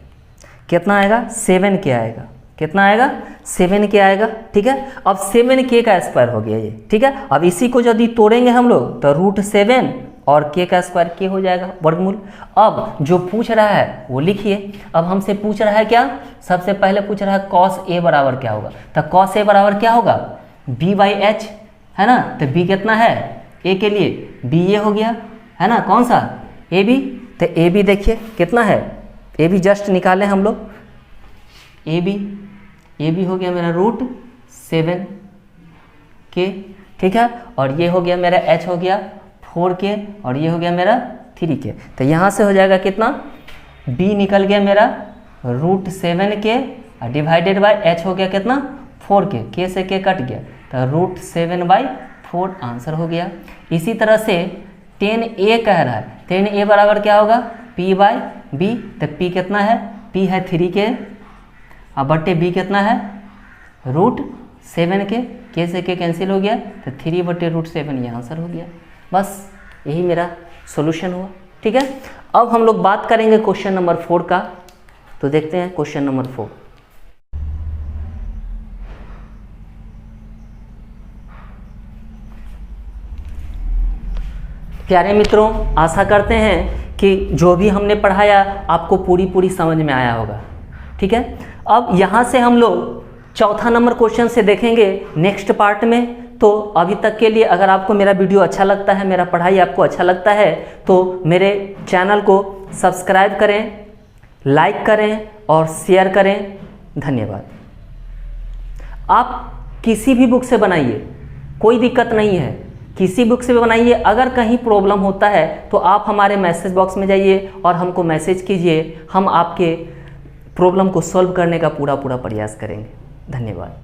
कितना आएगा 7K आएगा, कितना आएगा 7K आएगा, ठीक है। अब 7K का स्क्वायर हो गया ये, ठीक है। अब इसी को यदि तोड़ेंगे हम लोग तो √7 और K का स्क्वायर K हो जाएगा, वर्गमूल। अब जो पूछ रहा है वो लिखिए। अब हमसे पूछ रहा है क्या, सबसे पहले पूछ रहा है cos A बराबर क्या होगा, तो cos A बराबर क्या होगा B/H, है ना। तो B कितना है A के लिए, B ये हो गया, है ना, कौन सा AB। तो AB देखिए कितना है, AB जस्ट निकाले हम लोग, AB हो गया मेरा √7K, ठीक है। और ये हो गया मेरा H हो गया 4K और ये हो गया मेरा 3K। तो यहाँ से हो जाएगा कितना, B निकल गया मेरा √7K डिवाइडेड बाय H हो गया कितना 4K, K से K कट गया तो √7/4 आंसर हो गया। इसी तरह से 10A कह रहा है, 10A बराबर क्या होगा P/B। तो P कितना है, P है 3K और बट्टे B कितना है √7K, K से K कैंसिल हो गया तो 3/√7 ये आंसर हो गया। बस यही मेरा सॉल्यूशन हुआ, ठीक है। अब हम लोग बात करेंगे क्वेश्चन नंबर 4 का, तो देखते हैं क्वेश्चन नंबर 4। प्यारे मित्रों, आशा करते हैं कि जो भी हमने पढ़ाया आपको पूरी समझ में आया होगा। ठीक है, अब यहाँ से हम लोग चौथा नंबर क्वेश्चन से देखेंगे नेक्स्ट पार्ट में। तो अभी तक के लिए अगर आपको मेरा वीडियो अच्छा लगता है, मेरा पढ़ाई आपको अच्छा लगता है, तो मेरे चैनल को सब्सक्राइब करें, लाइक करें और शेयर करें। धन्यवाद। आप किसी भी बुक से बनाइए, कोई दिक्कत नहीं है, किसी बुक से भी बनाइए। अगर कहीं प्रॉब्लम होता है तो आप हमारे मैसेज बॉक्स में जाइए और हमको मैसेज कीजिए, हम आपके प्रॉब्लम को सॉल्व करने का पूरा प्रयास करेंगे। धन्यवाद।